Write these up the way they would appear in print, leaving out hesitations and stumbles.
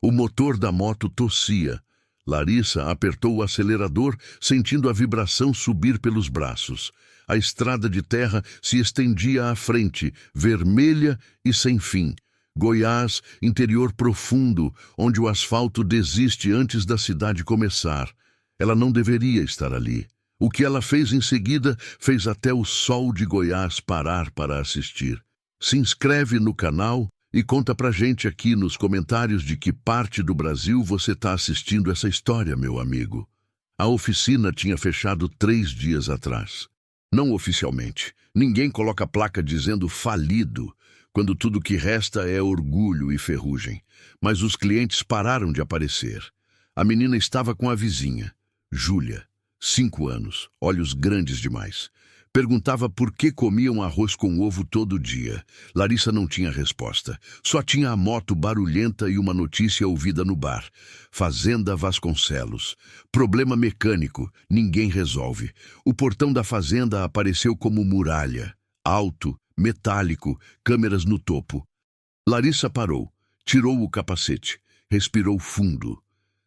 O motor da moto tossia. Larissa apertou o acelerador, sentindo a vibração subir pelos braços. A estrada de terra se estendia à frente, vermelha e sem fim. Goiás, interior profundo, onde o asfalto desiste antes da cidade começar. Ela não deveria estar ali. O que ela fez em seguida fez até o sol de Goiás parar para assistir. Se inscreve no canal e conta pra gente aqui nos comentários de que parte do Brasil você está assistindo essa história, meu amigo. A oficina tinha fechado 3 dias atrás. Não oficialmente. Ninguém coloca placa dizendo falido, quando tudo que resta é orgulho e ferrugem. Mas os clientes pararam de aparecer. A menina estava com a vizinha, Júlia, 5 anos, olhos grandes demais. Perguntava por que comiam arroz com ovo todo dia. Larissa não tinha resposta. Só tinha a moto barulhenta e uma notícia ouvida no bar. Fazenda Vasconcelos. Problema mecânico. Ninguém resolve. O portão da fazenda apareceu como muralha. Alto, metálico, câmeras no topo. Larissa parou. Tirou o capacete. Respirou fundo.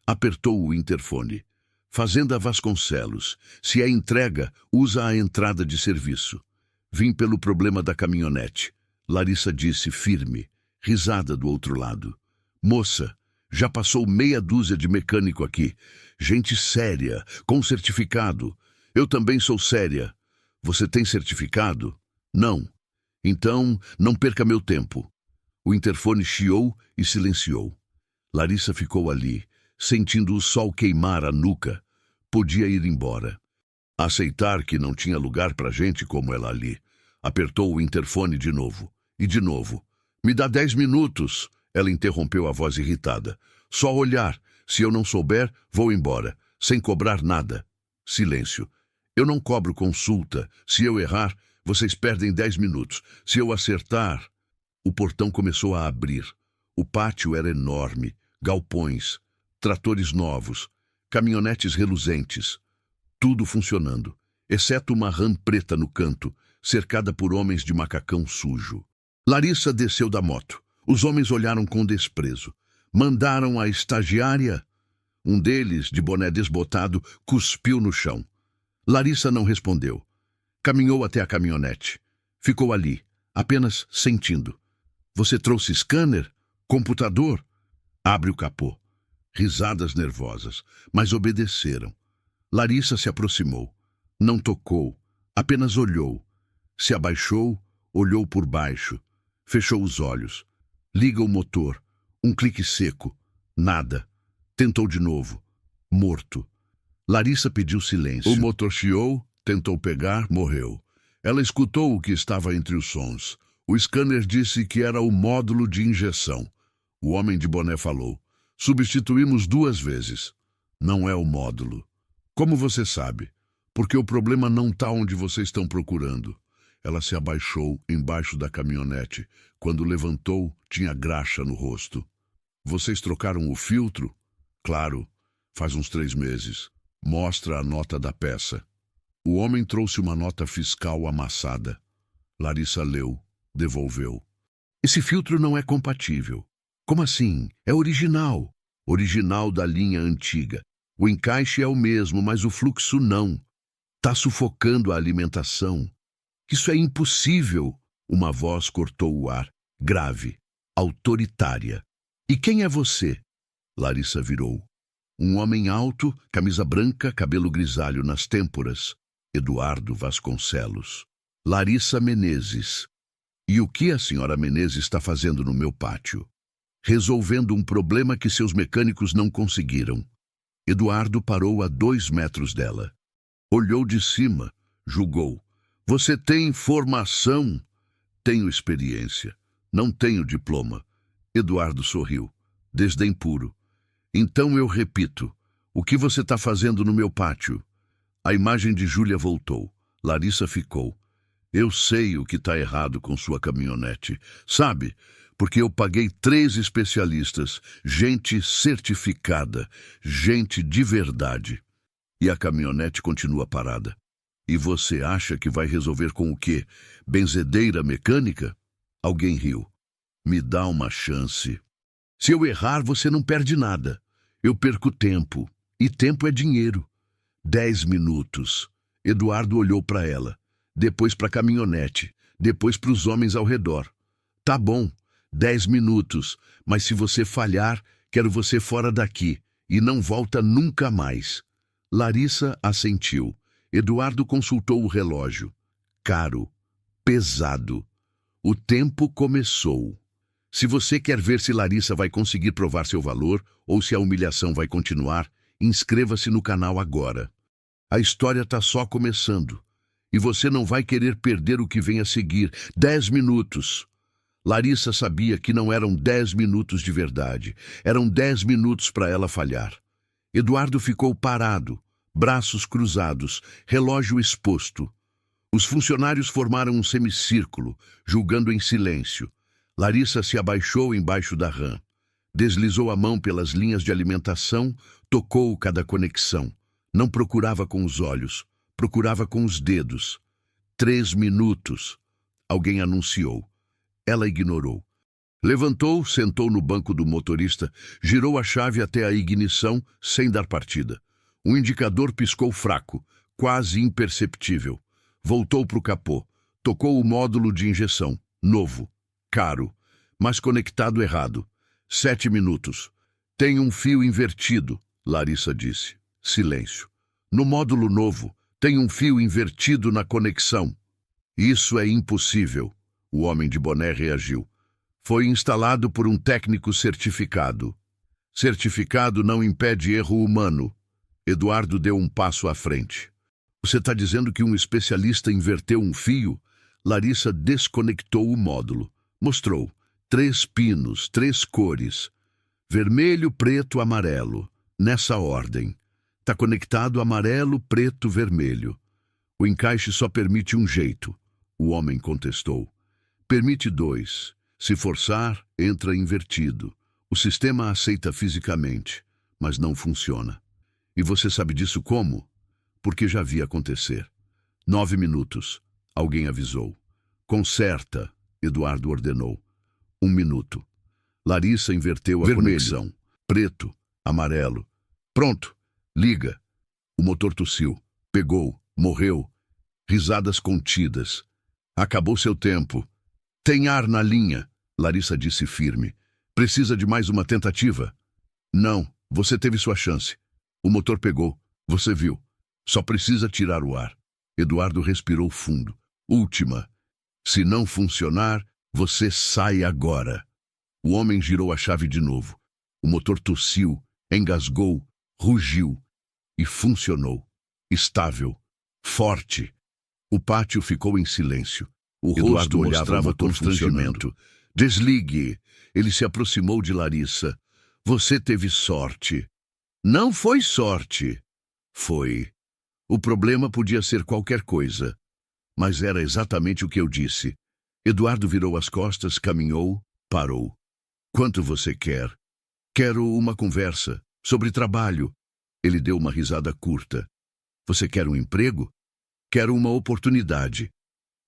Apertou o interfone. Fazenda Vasconcelos. Se é entrega, usa a entrada de serviço. Vim pelo problema da caminhonete. Larissa disse firme. Risada do outro lado. Moça, já passou meia dúzia de mecânico aqui. Gente séria, com certificado. Eu também sou séria. Você tem certificado? Não. Então, não perca meu tempo. O interfone chiou e silenciou. Larissa ficou ali, sentindo o sol queimar a nuca. Podia ir embora. Aceitar que não tinha lugar pra gente como ela ali. Apertou o interfone de novo. E de novo. Me dá 10 minutos. Ela interrompeu a voz irritada. Só olhar. Se eu não souber, vou embora. Sem cobrar nada. Silêncio. Eu não cobro consulta. Se eu errar, vocês perdem 10 minutos. Se eu acertar... O portão começou a abrir. O pátio era enorme. Galpões. Tratores novos, caminhonetes reluzentes, tudo funcionando, exceto uma RAM preta no canto, cercada por homens de macacão sujo. Larissa desceu da moto. Os homens olharam com desprezo. Mandaram a estagiária. Um deles, de boné desbotado, cuspiu no chão. Larissa não respondeu. Caminhou até a caminhonete. Ficou ali, apenas sentindo. Você trouxe scanner? Computador? Abre o capô. Risadas nervosas, mas obedeceram. Larissa se aproximou. Não tocou, apenas olhou. Se abaixou, olhou por baixo. Fechou os olhos. Liga o motor. Um clique seco. Nada. Tentou de novo. Morto. Larissa pediu silêncio. O motor chiou, tentou pegar, morreu. Ela escutou o que estava entre os sons. O scanner disse que era o módulo de injeção. O homem de boné falou. Substituímos 2 vezes. Não é o módulo. Como você sabe? Porque o problema não está onde vocês estão procurando. Ela se abaixou embaixo da caminhonete. Quando levantou, tinha graxa no rosto. Vocês trocaram o filtro? Claro, faz uns 3 meses. Mostra a nota da peça. O homem trouxe uma nota fiscal amassada. Larissa leu, devolveu. Esse filtro não é compatível. Como assim? É original. Original da linha antiga. O encaixe é o mesmo, mas o fluxo não. Tá sufocando a alimentação. Isso é impossível. Uma voz cortou o ar, grave, autoritária. E quem é você? Larissa virou. Um homem alto, camisa branca, cabelo grisalho nas têmporas. Eduardo Vasconcelos. Larissa Menezes. E o que a senhora Menezes está fazendo no meu pátio? Resolvendo um problema que seus mecânicos não conseguiram. Eduardo parou a 2 metros dela. Olhou de cima, julgou. Você tem formação? Tenho experiência. Não tenho diploma. Eduardo sorriu. Desdém puro. Então eu repito. O que você está fazendo no meu pátio? A imagem de Júlia voltou. Larissa ficou. Eu sei o que está errado com sua caminhonete. Sabe? Porque eu paguei 3 especialistas, gente certificada, gente de verdade. E a caminhonete continua parada. E você acha que vai resolver com o quê? Benzedeira mecânica? Alguém riu. Me dá uma chance. Se eu errar, você não perde nada. Eu perco tempo. E tempo é dinheiro. 10 minutos. Eduardo olhou para ela, depois para a caminhonete, depois para os homens ao redor. Tá bom, 10 minutos, mas se você falhar, quero você fora daqui e não volta nunca mais. Larissa assentiu. Eduardo consultou o relógio. Caro, pesado. O tempo começou. Se você quer ver se Larissa vai conseguir provar seu valor ou se a humilhação vai continuar, inscreva-se no canal agora. A história está só começando. E você não vai querer perder o que vem a seguir. 10 minutos. Larissa sabia que não eram 10 minutos de verdade. Eram 10 minutos para ela falhar. Eduardo ficou parado, braços cruzados, relógio exposto. Os funcionários formaram um semicírculo, julgando em silêncio. Larissa se abaixou embaixo da rã. Deslizou a mão pelas linhas de alimentação, tocou cada conexão. Não procurava com os olhos, procurava com os dedos. 3 minutos. Alguém anunciou. Ela ignorou. Levantou, sentou no banco do motorista, girou a chave até a ignição, sem dar partida. O indicador piscou fraco, quase imperceptível. Voltou para o capô. Tocou o módulo de injeção. Novo. Caro. Mas conectado errado. 7 minutos. Tem um fio invertido, Larissa disse. Silêncio. No módulo novo, tem um fio invertido na conexão. Isso é impossível. O homem de boné reagiu. Foi instalado por um técnico certificado. Certificado não impede erro humano. Eduardo deu um passo à frente. Você está dizendo que um especialista inverteu um fio? Larissa desconectou o módulo. Mostrou. 3 pinos, 3 cores. Vermelho, preto, amarelo. Nessa ordem. Está conectado amarelo, preto, vermelho. O encaixe só permite um jeito. O homem contestou. Permite 2. Se forçar, entra invertido. O sistema aceita fisicamente, mas não funciona. E você sabe disso como? Porque já vi acontecer. 9 minutos. Alguém avisou. Conserta, Eduardo ordenou. 1 minuto. Larissa inverteu a conexão. Preto, amarelo. Pronto. Liga. O motor tossiu. Pegou. Morreu. Risadas contidas. Acabou seu tempo. Tem ar na linha, Larissa disse firme. Precisa de mais uma tentativa? Não, você teve sua chance. O motor pegou. Você viu. Só precisa tirar o ar. Eduardo respirou fundo. Última. Se não funcionar, você sai agora. O homem girou a chave de novo. O motor tossiu, engasgou, rugiu. E funcionou. Estável. Forte. O pátio ficou em silêncio. O rosto mostrava constrangimento. Desligue. Ele se aproximou de Larissa. Você teve sorte. Não foi sorte. Foi. O problema podia ser qualquer coisa. Mas era exatamente o que eu disse. Eduardo virou as costas, caminhou, parou. Quanto você quer? Quero uma conversa. Sobre trabalho. Ele deu uma risada curta. Você quer um emprego? Quero uma oportunidade.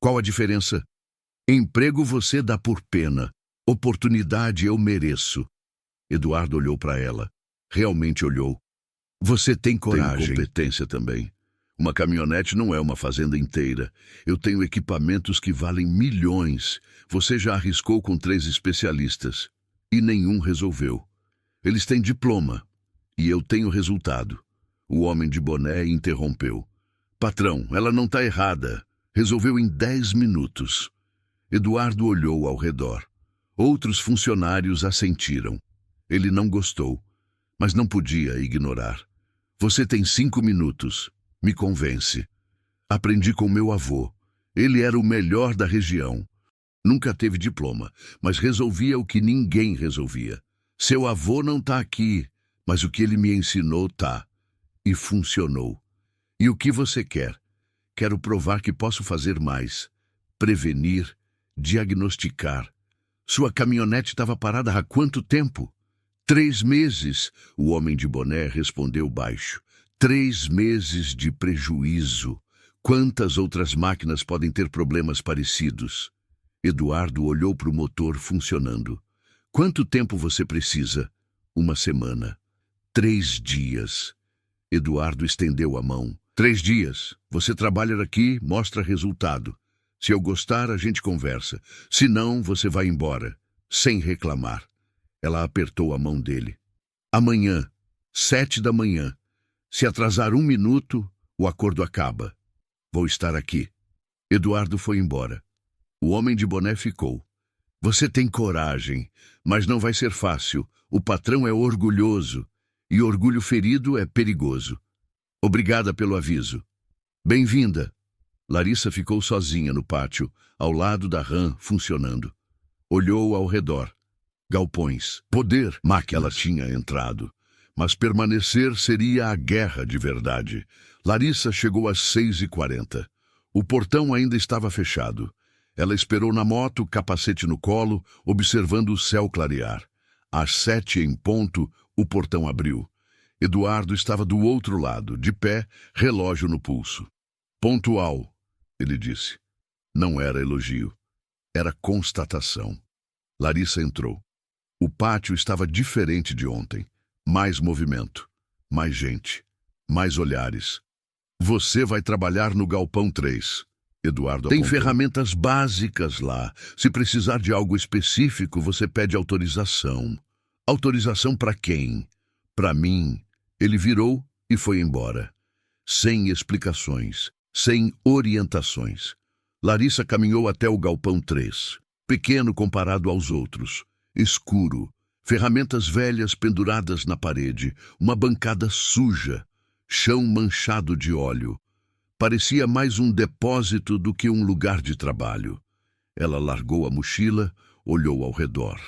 Qual a diferença? Emprego você dá por pena. Oportunidade eu mereço. Eduardo olhou para ela. Realmente olhou. Você tem coragem. Tem competência também. Uma caminhonete não é uma fazenda inteira. Eu tenho equipamentos que valem milhões. Você já arriscou com 3 especialistas. E nenhum resolveu. Eles têm diploma. E eu tenho resultado. O homem de boné interrompeu. Patrão, ela não está errada. Resolveu em 10 minutos. Eduardo olhou ao redor. Outros funcionários assentiram. Ele não gostou, mas não podia ignorar. Você tem 5 minutos. Me convence. Aprendi com meu avô. Ele era o melhor da região. Nunca teve diploma, mas resolvia o que ninguém resolvia. Seu avô não está aqui, mas o que ele me ensinou tá. E funcionou. E o que você quer? Quero provar que posso fazer mais. Prevenir, diagnosticar. Sua caminhonete estava parada há quanto tempo? 3 meses, o homem de boné respondeu baixo. 3 meses de prejuízo. Quantas outras máquinas podem ter problemas parecidos? Eduardo olhou para o motor funcionando. Quanto tempo você precisa? 1 semana. 3 dias. Eduardo estendeu a mão. 3 dias. Você trabalha aqui, mostra resultado. Se eu gostar, a gente conversa. Se não, você vai embora, sem reclamar. Ela apertou a mão dele. Amanhã, 7 da manhã. Se atrasar 1 minuto, o acordo acaba. Vou estar aqui. Eduardo foi embora. O homem de boné ficou. Você tem coragem, mas não vai ser fácil. O patrão é orgulhoso, e orgulho ferido é perigoso. Obrigada pelo aviso. Bem-vinda. Larissa ficou sozinha no pátio, ao lado da RAM funcionando. Olhou ao redor. Galpões, poder, máquina. Ela tinha entrado. Mas permanecer seria a guerra de verdade. Larissa chegou às 6h40. O portão ainda estava fechado. Ela esperou na moto, capacete no colo, observando o céu clarear. Às 7 em ponto, o portão abriu. Eduardo estava do outro lado, de pé, relógio no pulso. Pontual, ele disse. Não era elogio. Era constatação. Larissa entrou. O pátio estava diferente de ontem. Mais movimento, mais gente, mais olhares. Você vai trabalhar no Galpão 3. Eduardo apontou. Tem ferramentas básicas lá. Se precisar de algo específico, você pede autorização. Autorização para quem? Para mim. Ele virou e foi embora. Sem explicações, sem orientações. Larissa caminhou até o Galpão 3. Pequeno comparado aos outros. Escuro. Ferramentas velhas penduradas na parede. Uma bancada suja. Chão manchado de óleo. Parecia mais um depósito do que um lugar de trabalho. Ela largou a mochila, olhou ao redor.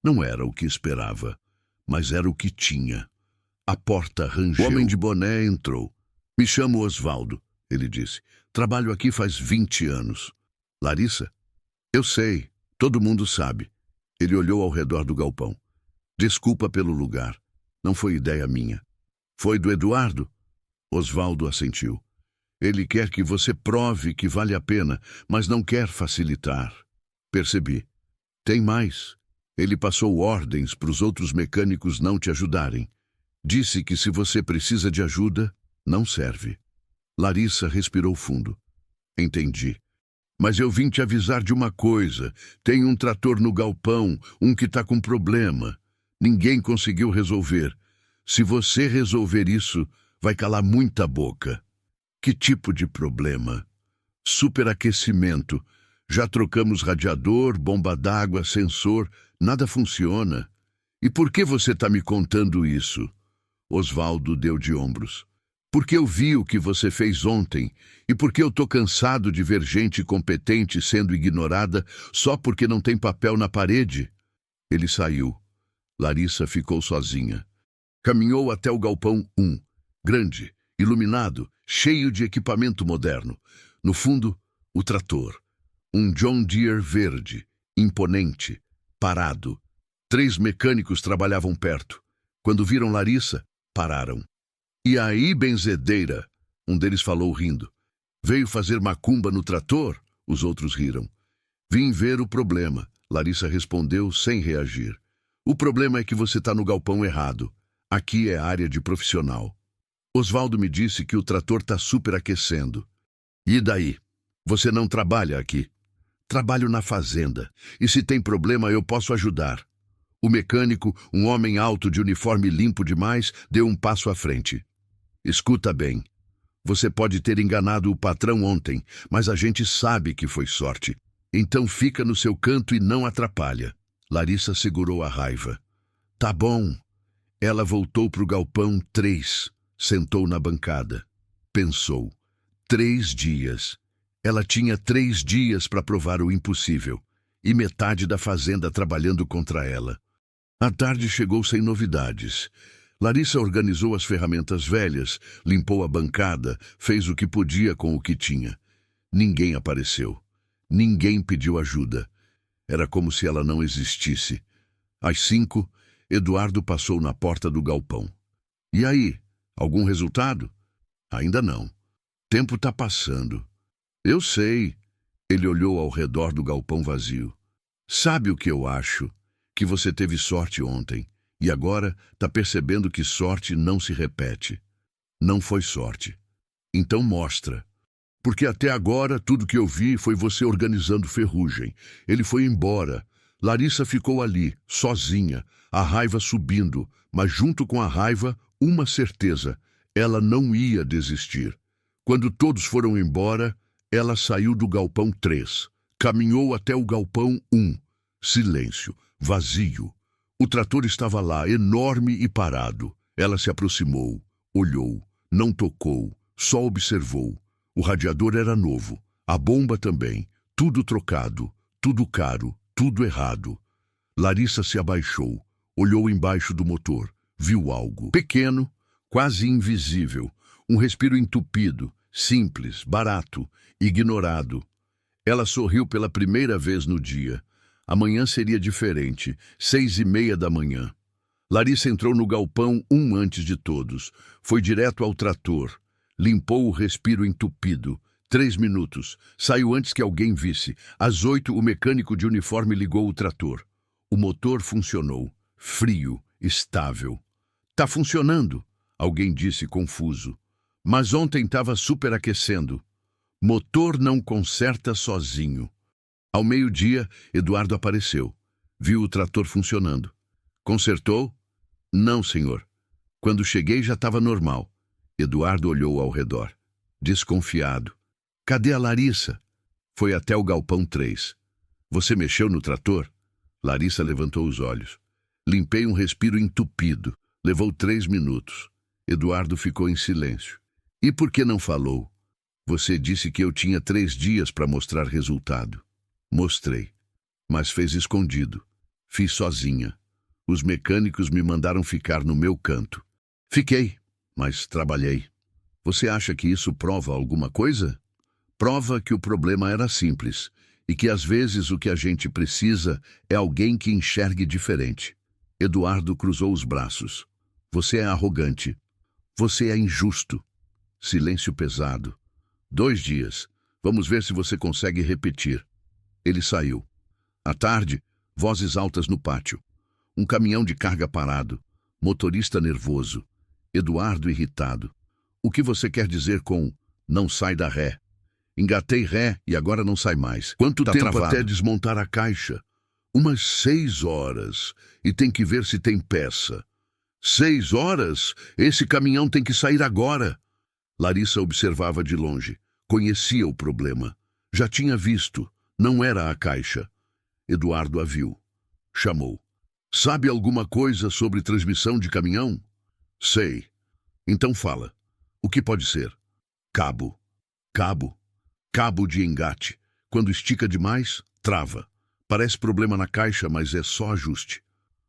Não era o que esperava, mas era o que tinha. A porta rangeu. O homem de boné entrou. Me chamo Osvaldo, ele disse. Trabalho aqui faz 20 anos. Larissa? Eu sei, todo mundo sabe. Ele olhou ao redor do galpão. Desculpa pelo lugar. Não foi ideia minha. Foi do Eduardo? Osvaldo assentiu. Ele quer que você prove que vale a pena, mas não quer facilitar. Percebi. Tem mais. Ele passou ordens para os outros mecânicos não te ajudarem. Disse que se você precisa de ajuda, não serve. Larissa respirou fundo. Entendi. Mas eu vim te avisar de uma coisa. Tem um trator no galpão, um que está com problema. Ninguém conseguiu resolver. Se você resolver isso, vai calar muita boca. Que tipo de problema? Superaquecimento. Já trocamos radiador, bomba d'água, sensor. Nada funciona. E por que você está me contando isso? Osvaldo deu de ombros. Porque eu vi o que você fez ontem e porque eu tô cansado de ver gente competente sendo ignorada só porque não tem papel na parede. Ele saiu. Larissa ficou sozinha. Caminhou até o galpão 1, grande, iluminado, cheio de equipamento moderno. No fundo, o trator. Um John Deere verde, imponente, parado. 3 mecânicos trabalhavam perto. Quando viram Larissa, pararam. E aí, benzedeira? Um deles falou rindo. Veio fazer macumba no trator? Os outros riram. Vim ver o problema. Larissa respondeu sem reagir. O problema é que você está no galpão errado. Aqui é área de profissional. Osvaldo me disse que o trator está superaquecendo. E daí? Você não trabalha aqui. Trabalho na fazenda. E se tem problema, eu posso ajudar. O mecânico, um homem alto de uniforme limpo demais, deu um passo à frente. Escuta bem. Você pode ter enganado o patrão ontem, mas a gente sabe que foi sorte. Então fica no seu canto e não atrapalha. Larissa segurou a raiva. Tá bom. Ela voltou para o galpão 3. Sentou na bancada. Pensou. 3 dias. Ela tinha 3 dias para provar o impossível. E metade da fazenda trabalhando contra ela. A tarde chegou sem novidades. Larissa organizou as ferramentas velhas, limpou a bancada, fez o que podia com o que tinha. Ninguém apareceu. Ninguém pediu ajuda. Era como se ela não existisse. Às 5, Eduardo passou na porta do galpão. E aí, algum resultado? Ainda não. Tempo tá passando. Eu sei. Ele olhou ao redor do galpão vazio. Sabe o que eu acho? que você teve sorte ontem e agora está percebendo que sorte não se repete. Não foi sorte. Então mostra. Porque até agora tudo que eu vi foi você organizando ferrugem. Ele foi embora. Larissa ficou ali, sozinha, a raiva subindo, mas junto com a raiva, uma certeza: ela não ia desistir. Quando todos foram embora, ela saiu do galpão 3, caminhou até o galpão 1. Silêncio, vazio. O trator estava lá, enorme e parado. Ela se aproximou, olhou, não tocou, só observou. O radiador era novo, a bomba também, tudo trocado, tudo caro, tudo errado. Larissa se abaixou, olhou embaixo do motor, viu algo pequeno, quase invisível, um respiro entupido, simples, barato, ignorado. Ela sorriu pela primeira vez no dia. Amanhã seria diferente, 6:30 da manhã. Larissa entrou no galpão 1 antes de todos, foi direto ao trator. Limpou o respiro entupido. 3 minutos. Saiu antes que alguém visse. Às 8, o mecânico de uniforme ligou o trator. O motor funcionou. Frio, estável. Tá funcionando, alguém disse confuso. Mas ontem estava superaquecendo. Motor não conserta sozinho. Ao meio-dia, Eduardo apareceu. Viu o trator funcionando. Consertou? Não, senhor. Quando cheguei já estava normal. Eduardo olhou ao redor, desconfiado. Cadê a Larissa? Foi até o galpão 3. Você mexeu no trator? Larissa levantou os olhos. Limpei um respiro entupido. Levou 3 minutos. Eduardo ficou em silêncio. E por que não falou? Você disse que eu tinha 3 dias para mostrar resultado. Mostrei. Mas fez escondido. Fiz sozinha. Os mecânicos me mandaram ficar no meu canto. Fiquei. Mas trabalhei. Você acha que isso prova alguma coisa? Prova que o problema era simples e que às vezes o que a gente precisa é alguém que enxergue diferente. Eduardo cruzou os braços. Você é arrogante. Você é injusto. Silêncio pesado. 2 dias. Vamos ver se você consegue repetir. Ele saiu. À tarde, vozes altas no pátio. Um caminhão de carga parado. Motorista nervoso. Eduardo irritado. O que você quer dizer com não sai da ré? Engatei ré e agora não sai mais. Quanto tempo travado até desmontar a caixa? Umas 6 horas. E tem que ver se tem peça. 6 horas? Esse caminhão tem que sair agora. Larissa observava de longe. Conhecia o problema. Já tinha visto. Não era a caixa. Eduardo a viu. Chamou. Sabe alguma coisa sobre transmissão de caminhão? Sei. Então fala. O que pode ser? Cabo. Cabo. Cabo de engate. Quando estica demais, trava. Parece problema na caixa, mas é só ajuste.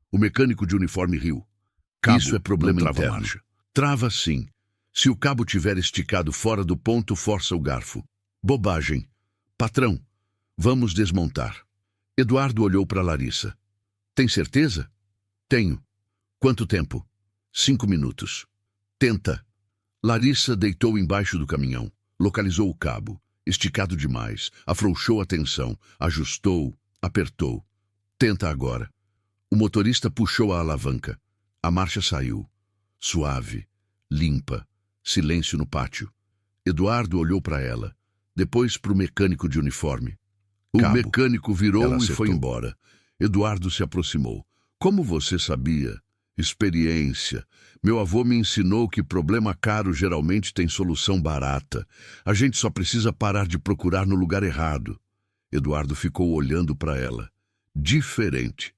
O mecânico de uniforme riu. Cabo, isso é problema interno. Marcha. Trava sim. Se o cabo tiver esticado fora do ponto, força o garfo. Bobagem. Patrão, vamos desmontar. Eduardo olhou para Larissa. Tem certeza? Tenho. Quanto tempo? 5 minutos. Tenta. Larissa deitou embaixo do caminhão, localizou o cabo, esticado demais, afrouxou a tensão, ajustou, apertou. Tenta agora. O motorista puxou a alavanca. A marcha saiu. Suave, limpa, silêncio no pátio. Eduardo olhou para ela, depois para o mecânico de uniforme. O mecânico virou e foi embora. Eduardo se aproximou. Como você sabia? Experiência. Meu avô me ensinou que problema caro geralmente tem solução barata. A gente só precisa parar de procurar no lugar errado. Eduardo ficou olhando para ela. Diferente.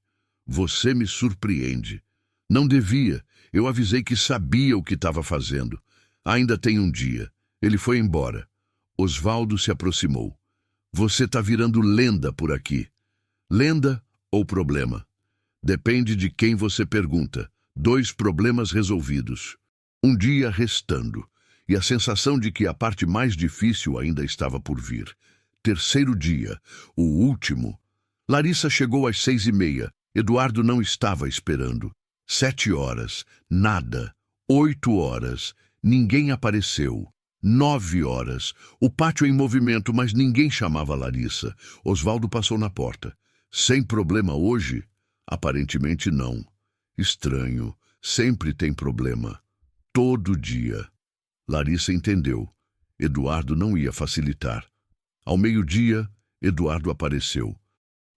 Você me surpreende. Não devia. Eu avisei que sabia o que estava fazendo. Ainda tem um dia. Ele foi embora. Osvaldo se aproximou. Você está virando lenda por aqui. Lenda ou problema? Depende de quem você pergunta. 2 problemas resolvidos. Um dia restando. E a sensação de que a parte mais difícil ainda estava por vir. 3º dia. O último. Larissa chegou às 6:30. Eduardo não estava esperando. 7 horas. Nada. 8 horas. Ninguém apareceu. 9 horas. O pátio em movimento, mas ninguém chamava Larissa. Osvaldo passou na porta. Sem problema hoje? Aparentemente não. Estranho. Sempre tem problema. Todo dia. Larissa entendeu. Eduardo não ia facilitar. Ao meio-dia, Eduardo apareceu.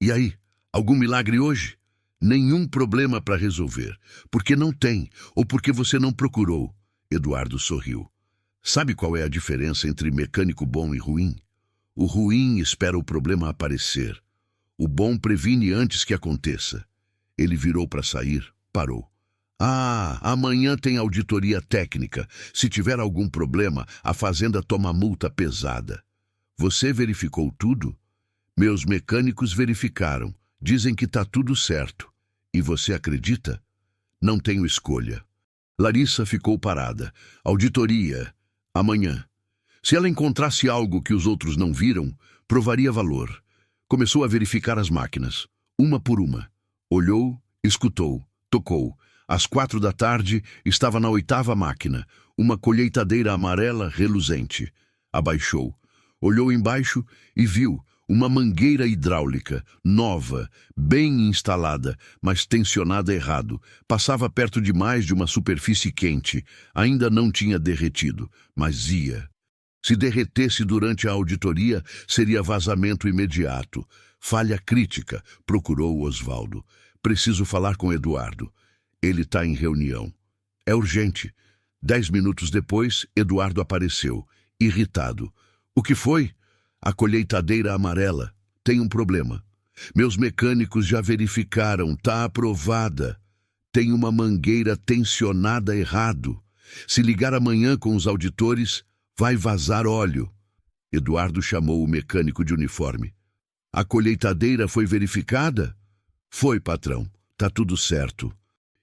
E aí, algum milagre hoje? Nenhum problema para resolver. Porque não tem, ou porque você não procurou. Eduardo sorriu. Sabe qual é a diferença entre mecânico bom e ruim? O ruim espera o problema aparecer. O bom previne antes que aconteça. Ele virou para sair, parou. Ah, amanhã tem auditoria técnica. Se tiver algum problema, a fazenda toma multa pesada. Você verificou tudo? Meus mecânicos verificaram. Dizem que está tudo certo. E você acredita? Não tenho escolha. Larissa ficou parada. Auditoria. Amanhã. Se ela encontrasse algo que os outros não viram, provaria valor. Começou a verificar as máquinas, uma por uma. Olhou, escutou, tocou. Às 4 da tarde, estava na 8ª máquina, uma colheitadeira amarela reluzente. Abaixou. Olhou embaixo e viu uma mangueira hidráulica, nova, bem instalada, mas tensionada errado. Passava perto demais de uma superfície quente. Ainda não tinha derretido, mas ia. Se derretesse durante a auditoria, seria vazamento imediato. Falha crítica, procurou Osvaldo. Preciso falar com Eduardo. Ele está em reunião. É urgente. 10 minutos depois, Eduardo apareceu, irritado. O que foi? A colheitadeira amarela. Tem um problema. Meus mecânicos já verificaram, está aprovada. Tem uma mangueira tensionada errado. Se ligar amanhã com os auditores, vai vazar óleo. Eduardo chamou o mecânico de uniforme. A colheitadeira foi verificada? Foi, patrão. Tá tudo certo.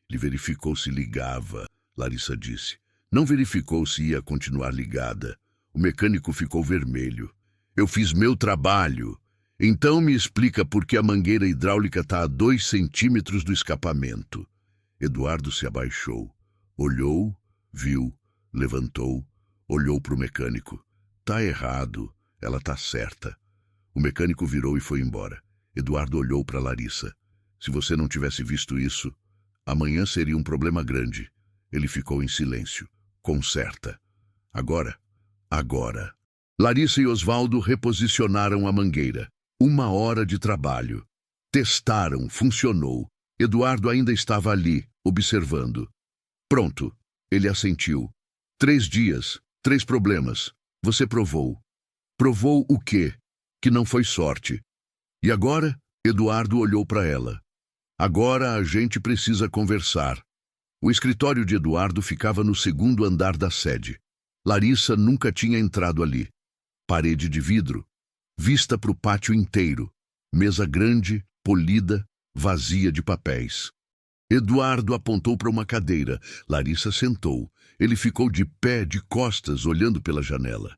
Ele verificou se ligava, Larissa disse. Não verificou se ia continuar ligada. O mecânico ficou vermelho. Eu fiz meu trabalho. Então me explica por que a mangueira hidráulica está a 2 centímetros do escapamento. Eduardo se abaixou. Olhou, viu, levantou, olhou para o mecânico. Tá errado, ela tá certa. O mecânico virou e foi embora. Eduardo olhou para Larissa. Se você não tivesse visto isso, amanhã seria um problema grande. Ele ficou em silêncio. Conserta. Agora. Larissa e Osvaldo reposicionaram a mangueira. 1 hora de trabalho. Testaram, funcionou. Eduardo ainda estava ali, observando. Pronto. Ele assentiu. 3 dias, 3 problemas. Você provou. Provou o quê? Que não foi sorte. E agora? Eduardo olhou para ela. Agora a gente precisa conversar. O escritório de Eduardo ficava no 2º andar da sede. Larissa nunca tinha entrado ali. Parede de vidro, vista para o pátio inteiro. Mesa grande, polida, vazia de papéis. Eduardo apontou para uma cadeira. Larissa sentou. Ele ficou de pé, de costas, olhando pela janela.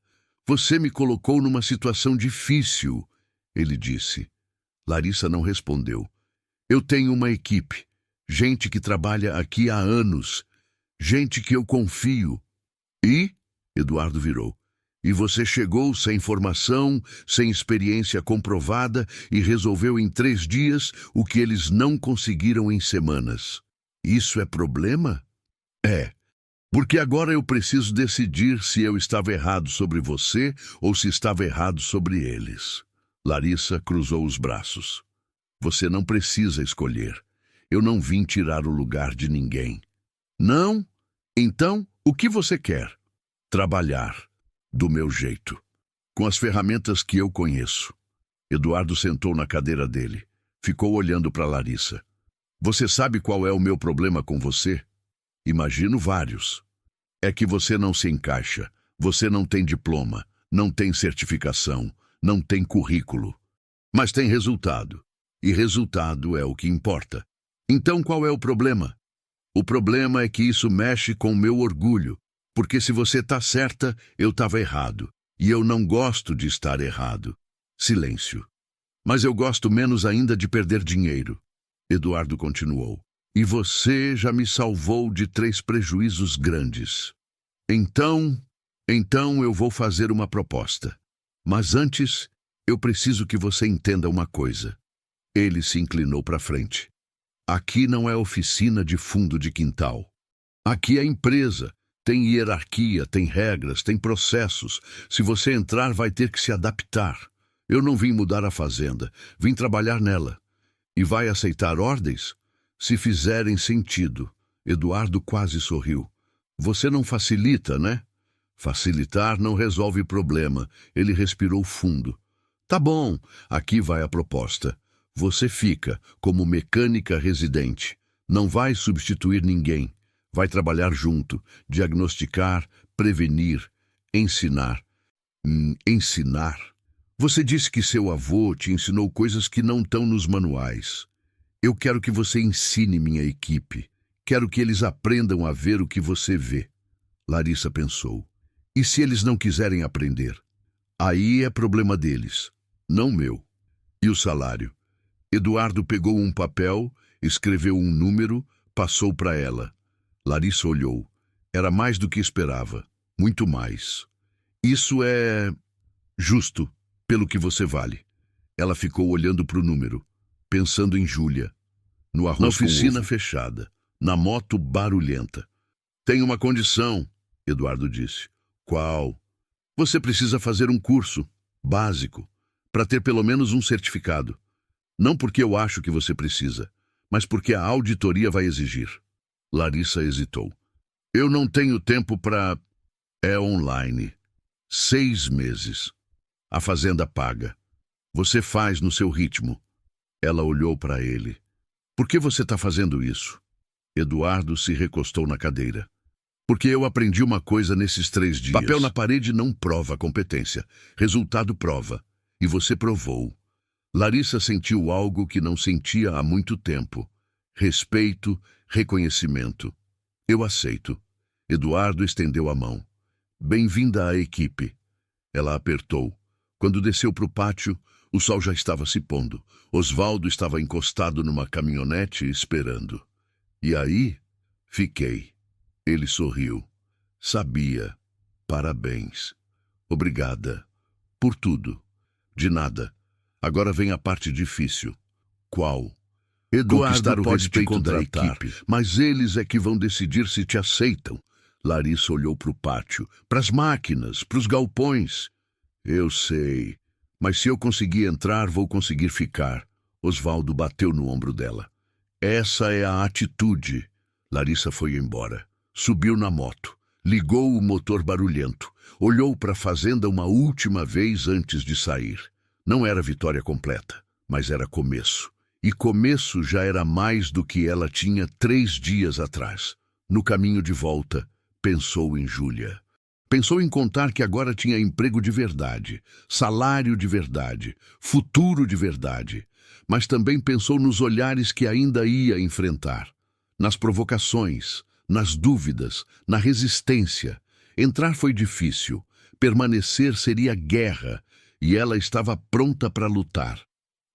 Você me colocou numa situação difícil, ele disse. Larissa não respondeu. Eu tenho uma equipe, gente que trabalha aqui há anos, gente que eu confio. E? Eduardo virou. E você chegou sem formação, sem experiência comprovada e resolveu em 3 dias o que eles não conseguiram em semanas. Isso é problema? É. Porque agora eu preciso decidir se eu estava errado sobre você ou se estava errado sobre eles. Larissa cruzou os braços. Você não precisa escolher. Eu não vim tirar o lugar de ninguém. Não? Então, o que você quer? Trabalhar. Do meu jeito. Com as ferramentas que eu conheço. Eduardo sentou na cadeira dele. Ficou olhando para Larissa. Você sabe qual é o meu problema com você? Imagino vários. É que você não se encaixa. Você não tem diploma, não tem certificação, não tem currículo. Mas tem resultado. E resultado é o que importa. Então qual é o problema? O problema é que isso mexe com o meu orgulho. Porque se você tá certa, eu estava errado. E eu não gosto de estar errado. Silêncio. Mas eu gosto menos ainda de perder dinheiro. Eduardo continuou. E você já me salvou de 3 prejuízos grandes. Então eu vou fazer uma proposta. Mas antes, eu preciso que você entenda uma coisa. Ele se inclinou para frente. Aqui não é oficina de fundo de quintal. Aqui é empresa. Tem hierarquia, tem regras, tem processos. Se você entrar, vai ter que se adaptar. Eu não vim mudar a fazenda, vim trabalhar nela. E vai aceitar ordens? Se fizerem sentido. Eduardo quase sorriu. Você não facilita, né? Facilitar não resolve problema. Ele respirou fundo. Tá bom, aqui vai a proposta. Você fica como mecânica residente. Não vai substituir ninguém. Vai trabalhar junto, diagnosticar, prevenir, ensinar. Ensinar? Você disse que seu avô te ensinou coisas que não estão nos manuais. Eu quero que você ensine minha equipe. Quero que eles aprendam a ver o que você vê. Larissa pensou. E se eles não quiserem aprender? Aí é problema deles, não meu. E o salário? Eduardo pegou um papel, escreveu um número, passou para ela. Larissa olhou. Era mais do que esperava. Muito mais. Isso é justo, pelo que você vale. Ela ficou olhando para o número, pensando em Júlia. No arroz na oficina fechada, na moto barulhenta. Tem uma condição, Eduardo disse. Qual? Você precisa fazer um curso, básico, para ter pelo menos um certificado. Não porque eu acho que você precisa, mas porque a auditoria vai exigir. Larissa hesitou. Eu não tenho tempo para... É online. 6 meses. A fazenda paga. Você faz no seu ritmo. Ela olhou para ele. Por que você está fazendo isso? Eduardo se recostou na cadeira. Porque eu aprendi uma coisa nesses 3 dias. Papel na parede não prova competência. Resultado prova. E você provou. Larissa sentiu algo que não sentia há muito tempo. Respeito, reconhecimento. Eu aceito. Eduardo estendeu a mão. Bem-vinda à equipe. Ela apertou. Quando desceu para o pátio, o sol já estava se pondo. Osvaldo estava encostado numa caminhonete esperando. E aí, fiquei. Ele sorriu. Sabia. Parabéns. Obrigada. Por tudo. De nada. Agora vem a parte difícil. Qual? Conquistar o respeito da equipe. Mas eles é que vão decidir se te aceitam. Larissa olhou para o pátio, para as máquinas, para os galpões. Eu sei. Mas se eu conseguir entrar, vou conseguir ficar. Osvaldo bateu no ombro dela. Essa é a atitude. Larissa foi embora. Subiu na moto. Ligou o motor barulhento. Olhou para a fazenda uma última vez antes de sair. Não era vitória completa, mas era começo. E começo já era mais do que ela tinha 3 dias atrás. No caminho de volta, pensou em Júlia. Pensou em contar que agora tinha emprego de verdade, salário de verdade, futuro de verdade. Mas também pensou nos olhares que ainda ia enfrentar. Nas provocações, nas dúvidas, na resistência. Entrar foi difícil. Permanecer seria guerra. E ela estava pronta para lutar.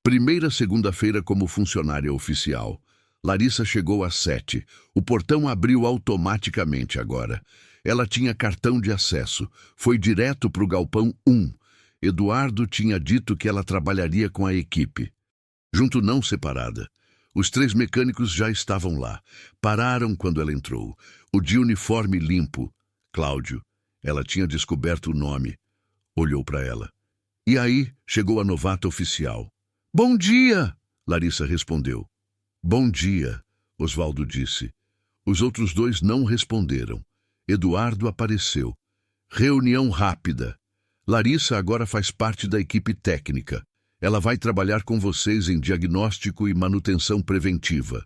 Primeira segunda-feira como funcionária oficial. Larissa chegou às 7. O portão abriu automaticamente agora. Ela tinha cartão de acesso. Foi direto para o galpão 1. Eduardo tinha dito que ela trabalharia com a equipe. Junto não separada. Os 3 mecânicos já estavam lá. Pararam quando ela entrou. O de uniforme limpo. Cláudio. Ela tinha descoberto o nome. Olhou para ela. E aí chegou a novata oficial. Bom dia, Larissa respondeu. Bom dia, Osvaldo disse. Os outros 2 não responderam. Eduardo apareceu. Reunião rápida. Larissa agora faz parte da equipe técnica. Ela vai trabalhar com vocês em diagnóstico e manutenção preventiva.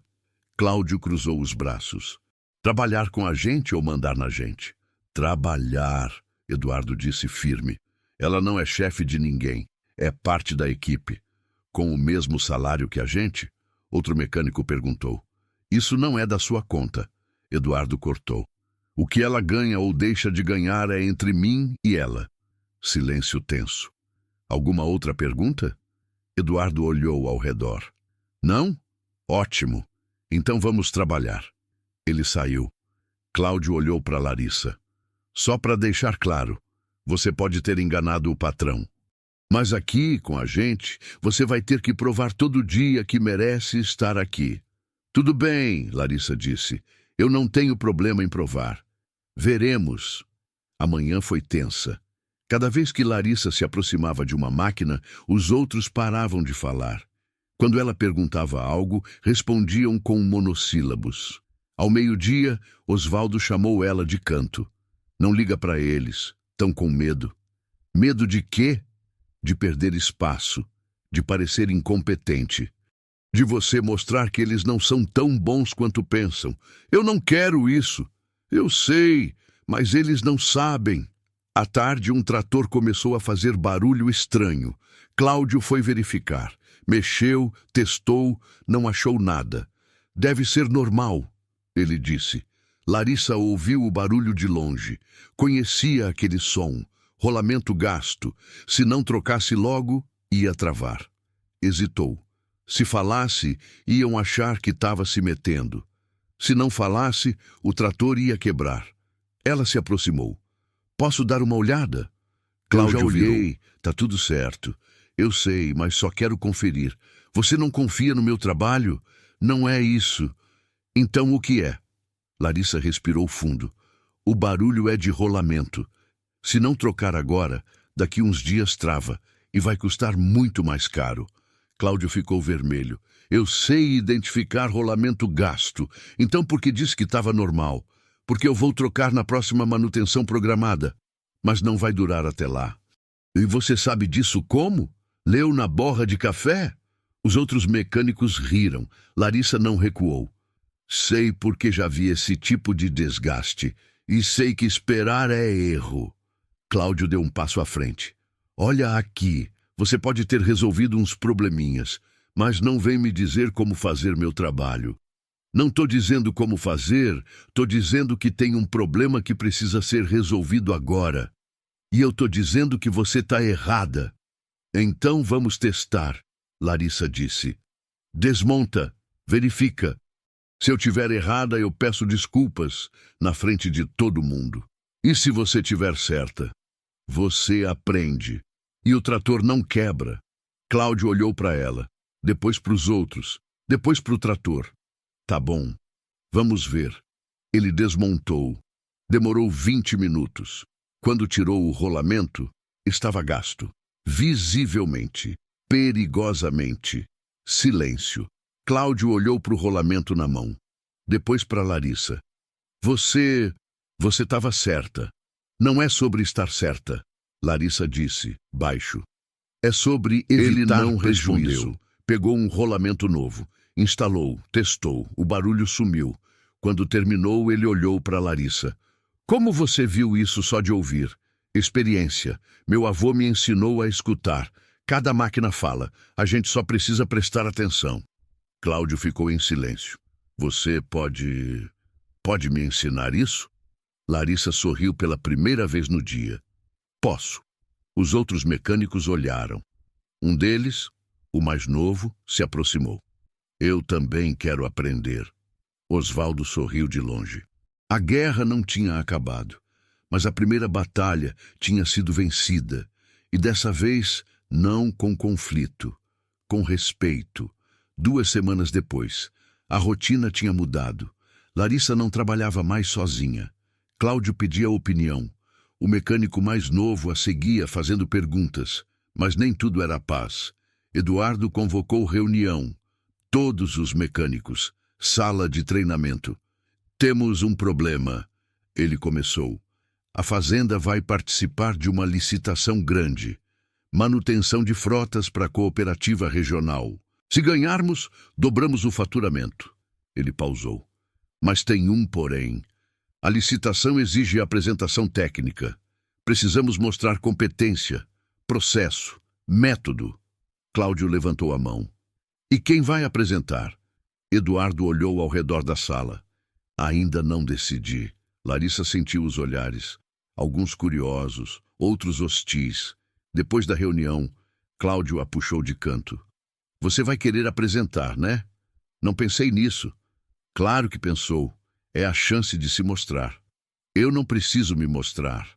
Cláudio cruzou os braços. Trabalhar com a gente ou mandar na gente? Trabalhar, Eduardo disse firme. Ela não é chefe de ninguém, é parte da equipe. Com o mesmo salário que a gente? Outro mecânico perguntou. Isso não é da sua conta. Eduardo cortou. O que ela ganha ou deixa de ganhar é entre mim e ela. Silêncio tenso. Alguma outra pergunta? Eduardo olhou ao redor. Não? Ótimo. Então vamos trabalhar. Ele saiu. Cláudio olhou para Larissa. Só para deixar claro. Você pode ter enganado o patrão. Mas aqui, com a gente, você vai ter que provar todo dia que merece estar aqui. Tudo bem, Larissa disse. Eu não tenho problema em provar. Veremos. A manhã foi tensa. Cada vez que Larissa se aproximava de uma máquina, os outros paravam de falar. Quando ela perguntava algo, respondiam com monossílabos. Ao meio-dia, Osvaldo chamou ela de canto. Não liga para eles. Tão com medo. Medo de quê? De perder espaço. De parecer incompetente. De você mostrar que eles não são tão bons quanto pensam. Eu não quero isso. Eu sei, mas eles não sabem. À tarde, um trator começou a fazer barulho estranho. Cláudio foi verificar. Mexeu, testou, não achou nada. Deve ser normal, ele disse. Larissa ouviu o barulho de longe. Conhecia aquele som. Rolamento gasto. Se não trocasse logo, ia travar. Hesitou. Se falasse, iam achar que estava se metendo. Se não falasse, o trator ia quebrar. Ela se aproximou. Posso dar uma olhada? Cláudio, já olhei. Tá tudo certo. Eu sei, mas só quero conferir. Você não confia no meu trabalho? Não é isso. Então o que é? Larissa respirou fundo. O barulho é de rolamento. Se não trocar agora, daqui uns dias trava e vai custar muito mais caro. Cláudio ficou vermelho. Eu sei identificar rolamento gasto. Então por que disse que estava normal? Porque eu vou trocar na próxima manutenção programada. Mas não vai durar até lá. E você sabe disso como? Leu na borra de café? Os outros mecânicos riram. Larissa não recuou. Sei porque já vi esse tipo de desgaste. E sei que esperar é erro. Cláudio deu um passo à frente. Olha aqui. Você pode ter resolvido uns probleminhas, mas não vem me dizer como fazer meu trabalho. Não estou dizendo como fazer, estou dizendo que tem um problema que precisa ser resolvido agora. E eu estou dizendo que você está errada. Então vamos testar, Larissa disse. Desmonta, verifica. Se eu tiver errada, eu peço desculpas na frente de todo mundo. E se você tiver certa? Você aprende. E o trator não quebra. Cláudio olhou para ela, depois para os outros, depois para o trator. Tá bom, vamos ver. Ele desmontou. Demorou 20 minutos. Quando tirou o rolamento, estava gasto. Visivelmente, perigosamente. Silêncio. Cláudio olhou para o rolamento na mão. Depois para Larissa. Você estava certa. Não é sobre estar certa. Larissa disse, baixo. É sobre evitar prejuízo. Pegou um rolamento novo, instalou, testou, o barulho sumiu. Quando terminou, ele olhou para Larissa. Como você viu isso só de ouvir? Experiência. Meu avô me ensinou a escutar. Cada máquina fala, a gente só precisa prestar atenção. Cláudio ficou em silêncio. Você pode me ensinar isso? Larissa sorriu pela primeira vez no dia. Posso. Os outros mecânicos olharam. Um deles, o mais novo, se aproximou. Eu também quero aprender. Osvaldo sorriu de longe. A guerra não tinha acabado, mas a primeira batalha tinha sido vencida. E dessa vez, não com conflito, com respeito. 2 semanas depois, a rotina tinha mudado. Larissa não trabalhava mais sozinha. Cláudio pedia opinião. O mecânico mais novo a seguia fazendo perguntas, mas nem tudo era paz. Eduardo convocou reunião. Todos os mecânicos. Sala de treinamento. Temos um problema, ele começou. A fazenda vai participar de uma licitação grande. Manutenção de frotas para a cooperativa regional. Se ganharmos, dobramos o faturamento. Ele pausou. Mas tem um porém. A licitação exige apresentação técnica. Precisamos mostrar competência, processo, método. Cláudio levantou a mão. E quem vai apresentar? Eduardo olhou ao redor da sala. Ainda não decidi. Larissa sentiu os olhares. Alguns curiosos, outros hostis. Depois da reunião, Cláudio a puxou de canto. Você vai querer apresentar, né? Não pensei nisso. Claro que pensou. É a chance de se mostrar. Eu não preciso me mostrar.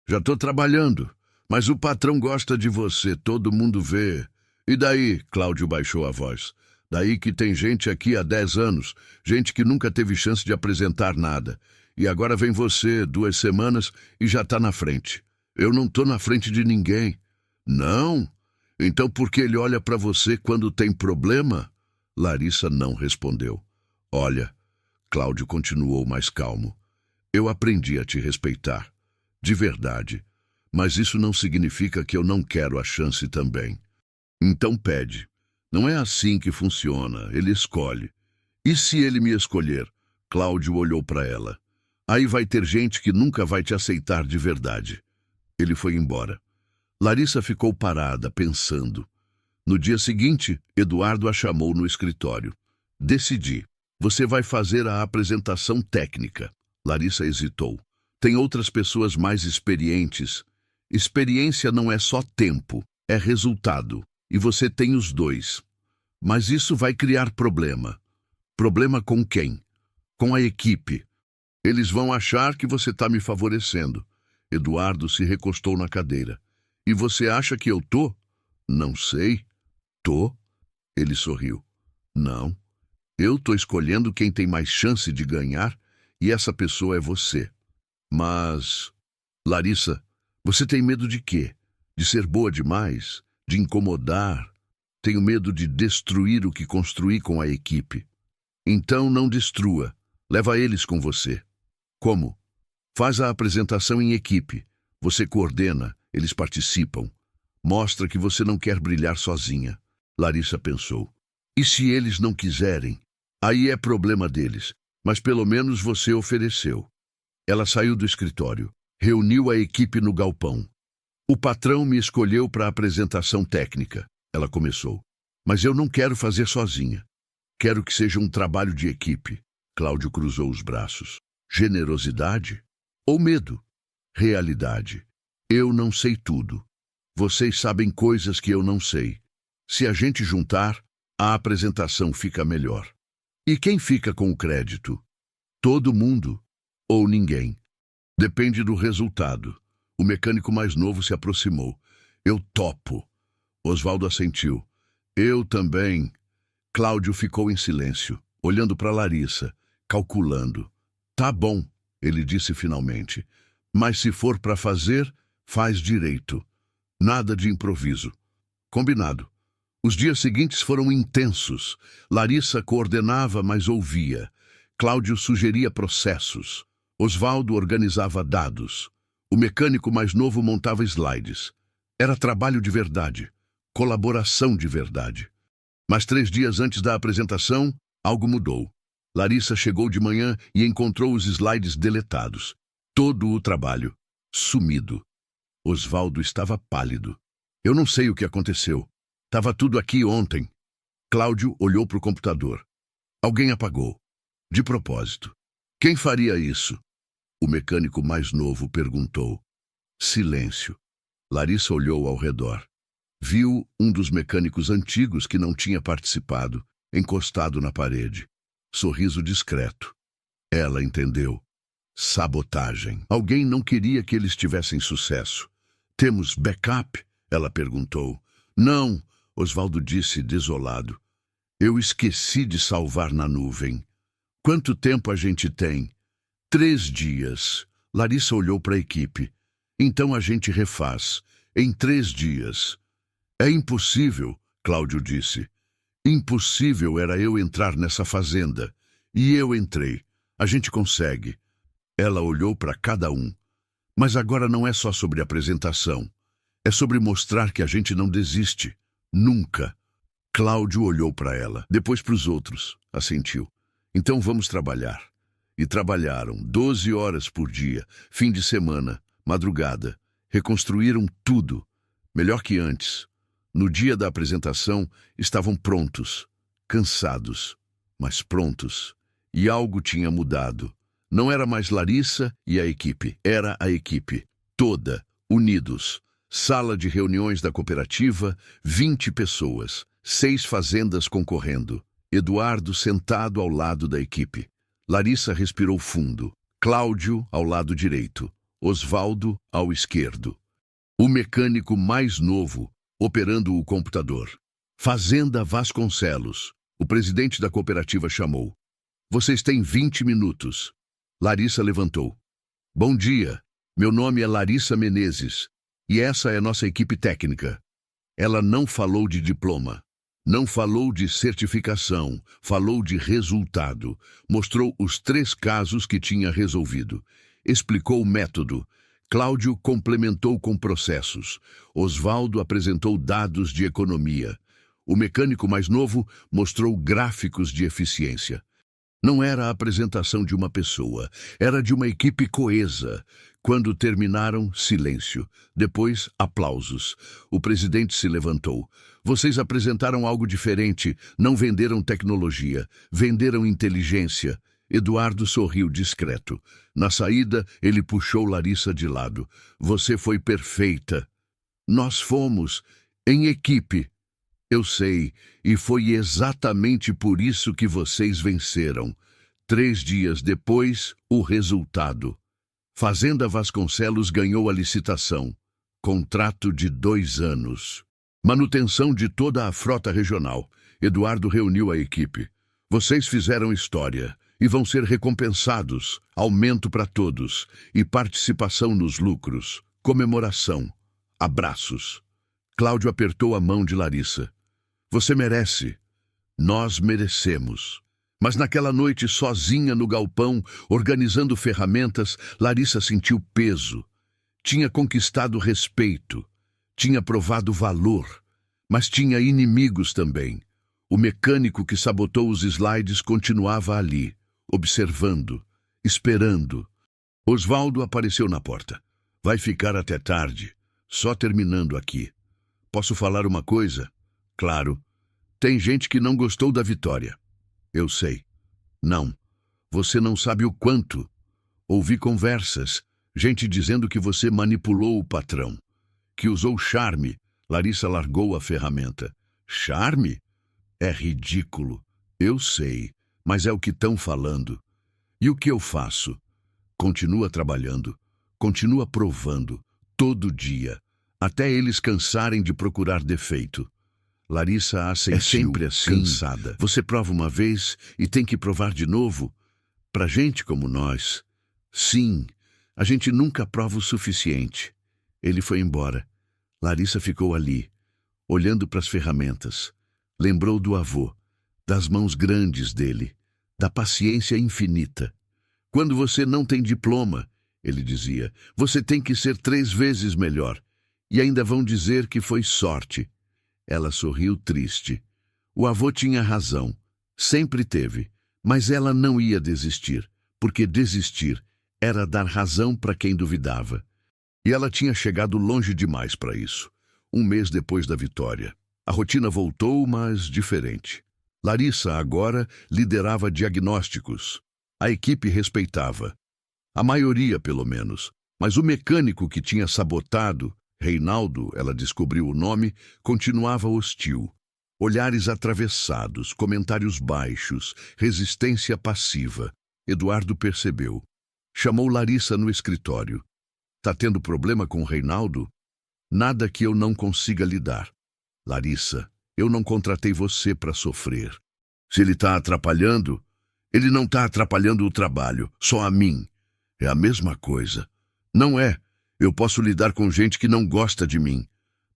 Já estou trabalhando, mas o patrão gosta de você, todo mundo vê. E daí? Cláudio baixou a voz. Daí que tem gente aqui há 10 anos, gente que nunca teve chance de apresentar nada. E agora vem você, 2 semanas, e já tá na frente. Eu não tô na frente de ninguém. Não? Então por que ele olha para você quando tem problema? Larissa não respondeu. Olha, Cláudio continuou mais calmo. Eu aprendi a te respeitar. De verdade. Mas isso não significa que eu não quero a chance também. Então pede. Não é assim que funciona. Ele escolhe. E se ele me escolher? Cláudio olhou para ela. Aí vai ter gente que nunca vai te aceitar de verdade. Ele foi embora. Larissa ficou parada, pensando. No dia seguinte, Eduardo a chamou no escritório. Decidi. Você vai fazer a apresentação técnica. Larissa hesitou. Tem outras pessoas mais experientes. Experiência não é só tempo, é resultado. E você tem os dois. Mas isso vai criar problema. Problema com quem? Com a equipe. Eles vão achar que você está me favorecendo. Eduardo se recostou na cadeira. E você acha que eu tô? Não sei. Tô? Ele sorriu. Não. Eu tô escolhendo quem tem mais chance de ganhar e essa pessoa é você. Mas... Larissa, você tem medo de quê? De ser boa demais? De incomodar? Tenho medo de destruir o que construí com a equipe. Então não destrua. Leva eles com você. Como? Faz a apresentação em equipe. Você coordena, eles participam. Mostra que você não quer brilhar sozinha. Larissa pensou. E se eles não quiserem? Aí é problema deles. Mas pelo menos você ofereceu. Ela saiu do escritório. Reuniu a equipe no galpão. O patrão me escolheu para a apresentação técnica. Ela começou. Mas eu não quero fazer sozinha. Quero que seja um trabalho de equipe. Cláudio cruzou os braços. Generosidade? Ou medo? Realidade. Eu não sei tudo. Vocês sabem coisas que eu não sei. Se a gente juntar, a apresentação fica melhor. E quem fica com o crédito? Todo mundo? Ou ninguém? Depende do resultado. O mecânico mais novo se aproximou. Eu topo. Osvaldo assentiu. Eu também. Cláudio ficou em silêncio, olhando para Larissa, calculando. Tá bom, ele disse finalmente. Mas se for para fazer, faz direito. Nada de improviso. Combinado. Os dias seguintes foram intensos. Larissa coordenava, mas ouvia. Cláudio sugeria processos. Osvaldo organizava dados. O mecânico mais novo montava slides. Era trabalho de verdade. Colaboração de verdade. Mas 3 dias antes da apresentação, algo mudou. Larissa chegou de manhã e encontrou os slides deletados. Todo o trabalho. Sumido. Osvaldo estava pálido. Eu não sei o que aconteceu. Estava tudo aqui ontem. Cláudio olhou para o computador. Alguém apagou. De propósito. Quem faria isso? O mecânico mais novo perguntou. Silêncio. Larissa olhou ao redor. Viu um dos mecânicos antigos que não tinha participado, encostado na parede. Sorriso discreto. Ela entendeu. Sabotagem. Alguém não queria que eles tivessem sucesso. Temos backup? Ela perguntou. Não, Osvaldo disse desolado. Eu esqueci de salvar na nuvem. Quanto tempo a gente tem? 3 dias. Larissa olhou para a equipe. Então a gente refaz. Em 3 dias. É impossível, Cláudio disse. Impossível era eu entrar nessa fazenda. E eu entrei. A gente consegue. Ela olhou para cada um. Mas agora não é só sobre apresentação. É sobre mostrar que a gente não desiste. Nunca. Cláudio olhou para ela, depois para os outros. Assentiu. Então vamos trabalhar. E trabalharam 12 horas por dia, fim de semana, madrugada. Reconstruíram tudo. Melhor que antes. No dia da apresentação, estavam prontos. Cansados, mas prontos. E algo tinha mudado. Não era mais Larissa e a equipe. Era a equipe. Toda. Unidos. Sala de reuniões da cooperativa, 20 pessoas. 6 fazendas concorrendo. Eduardo sentado ao lado da equipe. Larissa respirou fundo. Cláudio ao lado direito. Osvaldo ao esquerdo. O mecânico mais novo operando o computador. Fazenda Vasconcelos. O presidente da cooperativa chamou. Vocês têm 20 minutos. Larissa levantou. Bom dia, meu nome é Larissa Menezes e essa é nossa equipe técnica. Ela não falou de diploma, não falou de certificação, falou de resultado. Mostrou os 3 casos que tinha resolvido. Explicou o método. Cláudio complementou com processos. Osvaldo apresentou dados de economia. O mecânico mais novo mostrou gráficos de eficiência. Não era a apresentação de uma pessoa, era de uma equipe coesa. Quando terminaram, silêncio. Depois, aplausos. O presidente se levantou. Vocês apresentaram algo diferente, não venderam tecnologia, venderam inteligência. Eduardo sorriu discreto. Na saída, ele puxou Larissa de lado. Você foi perfeita. Nós fomos, em equipe. Eu sei, e foi exatamente por isso que vocês venceram. 3 dias depois, o resultado. Fazenda Vasconcelos ganhou a licitação. Contrato de 2 anos. Manutenção de toda a frota regional. Eduardo reuniu a equipe. Vocês fizeram história e vão ser recompensados. Aumento para todos e participação nos lucros. Comemoração. Abraços. Cláudio apertou a mão de Larissa. Você merece. Nós merecemos. Mas naquela noite, sozinha no galpão, organizando ferramentas, Larissa sentiu peso. Tinha conquistado respeito. Tinha provado valor. Mas tinha inimigos também. O mecânico que sabotou os slides continuava ali, observando, esperando. Osvaldo apareceu na porta. Vai ficar até tarde. Só terminando aqui. Posso falar uma coisa? Claro. Tem gente que não gostou da vitória. Eu sei. Não. Você não sabe o quanto. Ouvi conversas. Gente dizendo que você manipulou o patrão. Que usou charme. Larissa largou a ferramenta. Charme? É ridículo. Eu sei. Mas é o que estão falando. E o que eu faço? Continua trabalhando. Continua provando. Todo dia. Até eles cansarem de procurar defeito. Larissa assentiu, sempre assim, cansada. Você prova uma vez e tem que provar de novo? Pra gente como nós. Sim, a gente nunca prova o suficiente. Ele foi embora. Larissa ficou ali, olhando para as ferramentas. Lembrou do avô, das mãos grandes dele, da paciência infinita. Quando você não tem diploma, ele dizia, você tem que ser 3 vezes melhor. E ainda vão dizer que foi sorte. Ela sorriu triste. O avô tinha razão. Sempre teve. Mas ela não ia desistir, porque desistir era dar razão para quem duvidava. E ela tinha chegado longe demais para isso. 1 mês depois da vitória. A rotina voltou, mas diferente. Larissa agora liderava diagnósticos. A equipe respeitava. A maioria, pelo menos. Mas o mecânico que tinha sabotado, Reinaldo, ela descobriu o nome, continuava hostil. Olhares atravessados, comentários baixos, resistência passiva. Eduardo percebeu. Chamou Larissa no escritório. Tá tendo problema com o Reinaldo? Nada que eu não consiga lidar. Larissa, eu não contratei você para sofrer. Se ele tá atrapalhando, ele não tá atrapalhando o trabalho, só a mim. É a mesma coisa. Não é. Eu posso lidar com gente que não gosta de mim.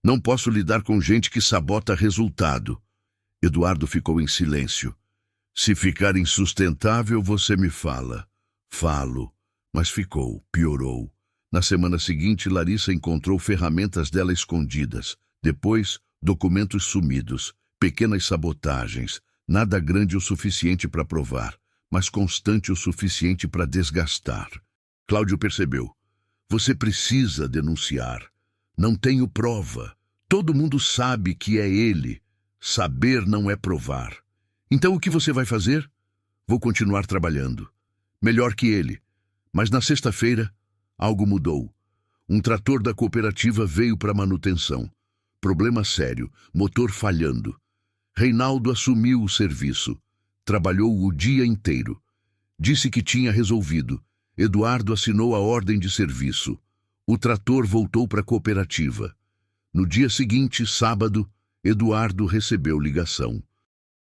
Não posso lidar com gente que sabota resultado. Eduardo ficou em silêncio. Se ficar insustentável, você me fala. Falo. Mas ficou, piorou. Na semana seguinte, Larissa encontrou ferramentas dela escondidas. Depois, documentos sumidos, pequenas sabotagens. Nada grande o suficiente para provar, mas constante o suficiente para desgastar. Cláudio percebeu. Você precisa denunciar. Não tenho prova. Todo mundo sabe que é ele. Saber não é provar. Então o que você vai fazer? Vou continuar trabalhando. Melhor que ele. Mas na sexta-feira, algo mudou. Um trator da cooperativa veio para manutenção. Problema sério, motor falhando. Reinaldo assumiu o serviço. Trabalhou o dia inteiro. Disse que tinha resolvido. Eduardo assinou a ordem de serviço. O trator voltou para a cooperativa. No dia seguinte, sábado, Eduardo recebeu ligação.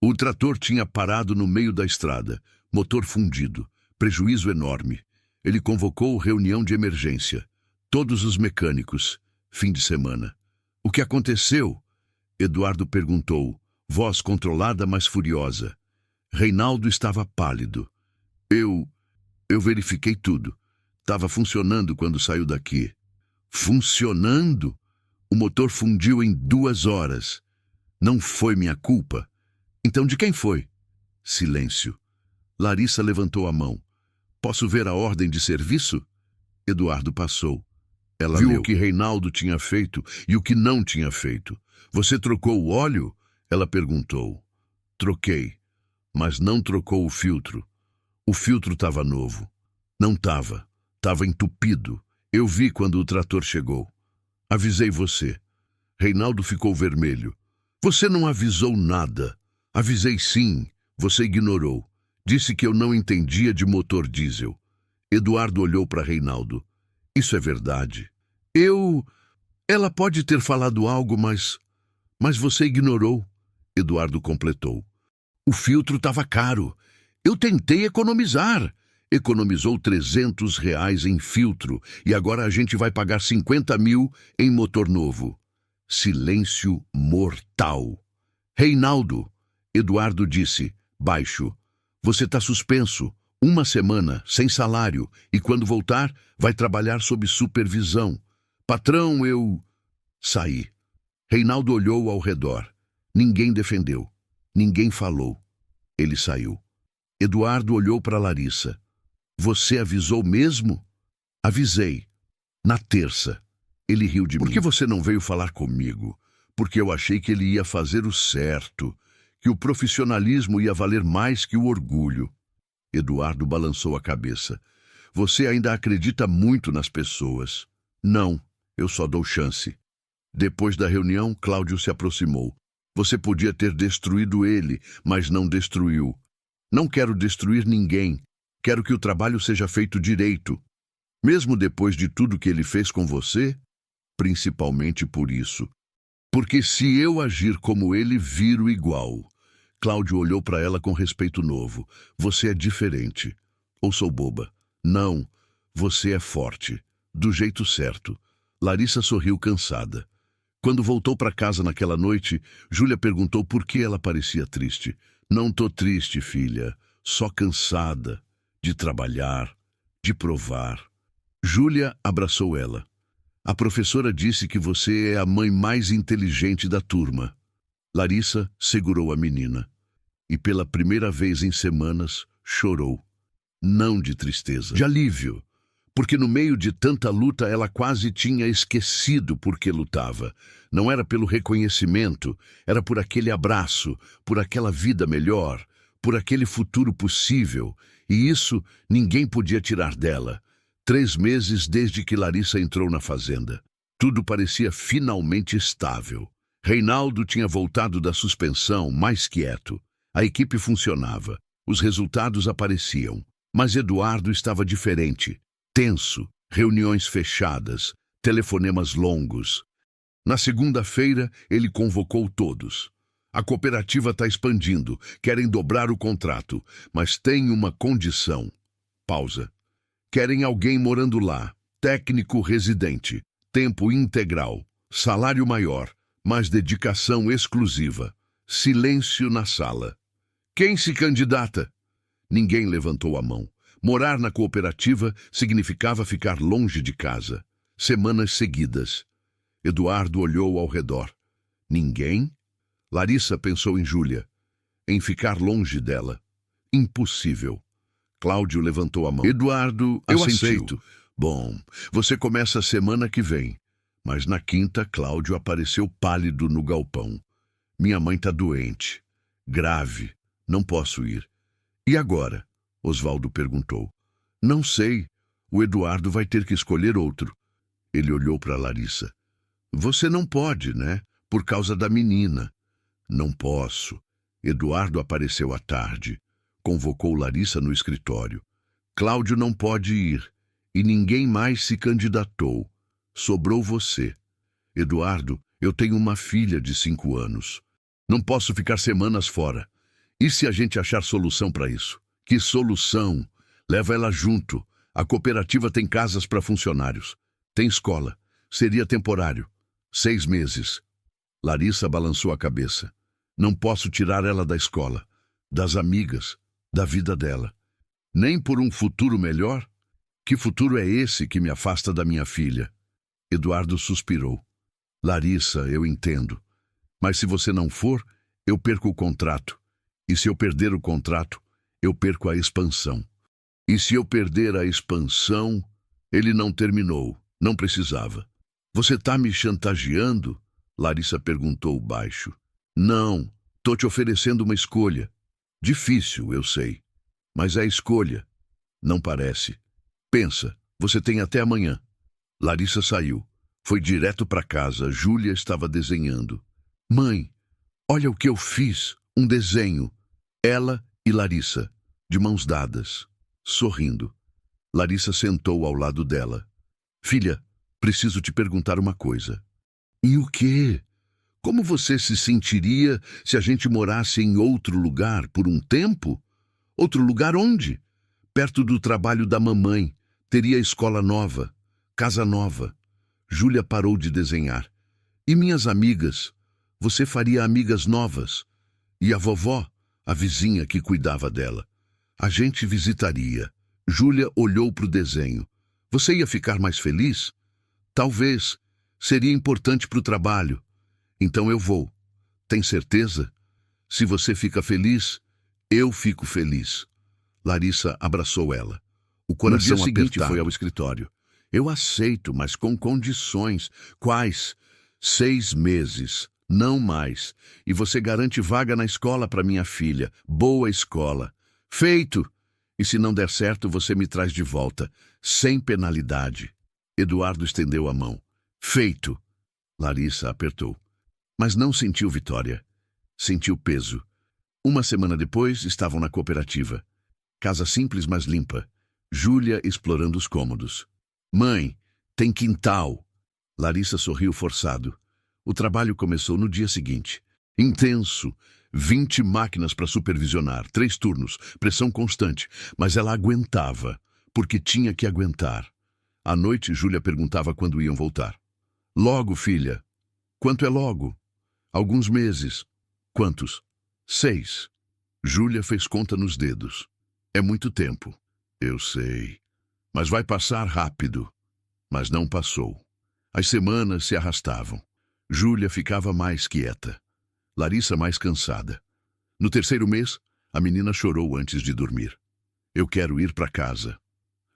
O trator tinha parado no meio da estrada, motor fundido, prejuízo enorme. Ele convocou reunião de emergência. Todos os mecânicos. Fim de semana. O que aconteceu? Eduardo perguntou, voz controlada, mas furiosa. Reinaldo estava pálido. Eu verifiquei tudo. Estava funcionando quando saiu daqui. Funcionando? O motor fundiu em 2 horas. Não foi minha culpa. Então de quem foi? Silêncio. Larissa levantou a mão. Posso ver a ordem de serviço? Eduardo passou. Ela viu o que Reinaldo tinha feito e o que não tinha feito. Você trocou o óleo? Ela perguntou. Troquei, mas não trocou o filtro. O filtro estava novo. Não estava. Estava entupido. Eu vi quando o trator chegou. Avisei você. Reinaldo ficou vermelho. Você não avisou nada. Avisei sim. Você ignorou. Disse que eu não entendia de motor diesel. Eduardo olhou para Reinaldo. Isso é verdade. Ela pode ter falado algo, mas você ignorou. Eduardo completou. O filtro estava caro. Eu tentei economizar. Economizou R$ 300 em filtro e agora a gente vai pagar 50 mil em motor novo. Silêncio mortal. Reinaldo, Eduardo disse, baixo. Você está suspenso. 1 semana, sem salário, e quando voltar, vai trabalhar sob supervisão. Patrão, eu... Saí. Reinaldo olhou ao redor. Ninguém defendeu. Ninguém falou. Ele saiu. Eduardo olhou para Larissa. Você avisou mesmo? Avisei. Na terça. Ele riu de mim. Por que você não veio falar comigo? Porque eu achei que ele ia fazer o certo, que o profissionalismo ia valer mais que o orgulho. Eduardo balançou a cabeça. Você ainda acredita muito nas pessoas. Não, eu só dou chance. Depois da reunião, Cláudio se aproximou. Você podia ter destruído ele, mas não destruiu. Não quero destruir ninguém. Quero que o trabalho seja feito direito. Mesmo depois de tudo que ele fez com você, principalmente por isso. Porque se eu agir como ele, viro igual. Cláudio olhou para ela com respeito novo. Você é diferente. Ou sou boba? Não, você é forte. Do jeito certo. Larissa sorriu cansada. Quando voltou para casa naquela noite, Júlia perguntou por que ela parecia triste. Não tô triste, filha. Só cansada. De trabalhar. De provar. Júlia abraçou ela. A professora disse que você é a mãe mais inteligente da turma. Larissa segurou a menina. E pela primeira vez em semanas, chorou. Não de tristeza, de alívio. Porque no meio de tanta luta ela quase tinha esquecido por que lutava. Não era pelo reconhecimento, era por aquele abraço, por aquela vida melhor, por aquele futuro possível. E isso ninguém podia tirar dela. 3 meses desde que Larissa entrou na fazenda. Tudo parecia finalmente estável. Reinaldo tinha voltado da suspensão mais quieto. A equipe funcionava. Os resultados apareciam. Mas Eduardo estava diferente. Tenso, reuniões fechadas, telefonemas longos. Na segunda-feira, ele convocou todos. A cooperativa está expandindo, querem dobrar o contrato, mas tem uma condição. Pausa. Querem alguém morando lá, técnico residente, tempo integral, salário maior, mas dedicação exclusiva. Silêncio na sala. Quem se candidata? Ninguém levantou a mão. Morar na cooperativa significava ficar longe de casa. Semanas seguidas. Eduardo olhou ao redor. Ninguém? Larissa pensou em Júlia. Em ficar longe dela. Impossível. Cláudio levantou a mão. Eduardo, eu aceito. Bom, você começa a semana que vem. Mas na quinta, Cláudio apareceu pálido no galpão. Minha mãe está doente. Grave. Não posso ir. E agora? Osvaldo perguntou. Não sei. O Eduardo vai ter que escolher outro. Ele olhou para Larissa. Você não pode, né? Por causa da menina. Não posso. Eduardo apareceu à tarde. Convocou Larissa no escritório. Cláudio não pode ir. E ninguém mais se candidatou. Sobrou você. Eduardo, eu tenho uma filha de 5 anos. Não posso ficar semanas fora. E se a gente achar solução para isso? Que solução? Leva ela junto. A cooperativa tem casas para funcionários. Tem escola. Seria temporário. 6 meses. Larissa balançou a cabeça. Não posso tirar ela da escola, das amigas, da vida dela. Nem por um futuro melhor? Que futuro é esse que me afasta da minha filha? Eduardo suspirou. Larissa, eu entendo. Mas se você não for, eu perco o contrato. E se eu perder o contrato, eu perco a expansão. E se eu perder a expansão, ele não terminou, não precisava. Você tá me chantageando? Larissa perguntou baixo. Não, tô te oferecendo uma escolha. Difícil, eu sei. Mas é escolha. Não parece. Pensa, você tem até amanhã. Larissa saiu. Foi direto para casa. Júlia estava desenhando. Mãe, olha o que eu fiz. Um desenho. Ela e Larissa, de mãos dadas, sorrindo. Larissa sentou ao lado dela. Filha, preciso te perguntar uma coisa. E o quê? Como você se sentiria se a gente morasse em outro lugar por um tempo? Outro lugar onde? Perto do trabalho da mamãe. Teria escola nova, casa nova. Júlia parou de desenhar. E minhas amigas? Você faria amigas novas? E a vovó, a vizinha que cuidava dela? A gente visitaria. Júlia olhou para o desenho. Você ia ficar mais feliz? Talvez. Seria importante para o trabalho. Então eu vou. Tem certeza? Se você fica feliz, eu fico feliz. Larissa abraçou ela. O coração apertado. Foi ao escritório. Eu aceito, mas com condições. Quais? 6 meses, não mais. E você garante vaga na escola para minha filha. Boa escola. Feito! E se não der certo, você me traz de volta, sem penalidade. Eduardo estendeu a mão. Feito! Larissa apertou. Mas não sentiu vitória. Sentiu peso. Uma semana depois, estavam na cooperativa. Casa simples, mas limpa. Júlia explorando os cômodos. Mãe, tem quintal. Larissa sorriu forçado. O trabalho começou no dia seguinte. Intenso. 20 máquinas para supervisionar, 3 turnos, pressão constante. Mas ela aguentava, porque tinha que aguentar. À noite, Júlia perguntava quando iam voltar. Logo, filha. Quanto é logo? Alguns meses. Quantos? 6. Júlia fez conta nos dedos. É muito tempo. Eu sei. Mas vai passar rápido. Mas não passou. As semanas se arrastavam. Júlia ficava mais quieta. Larissa mais cansada. No 3º mês, a menina chorou antes de dormir. Eu quero ir para casa.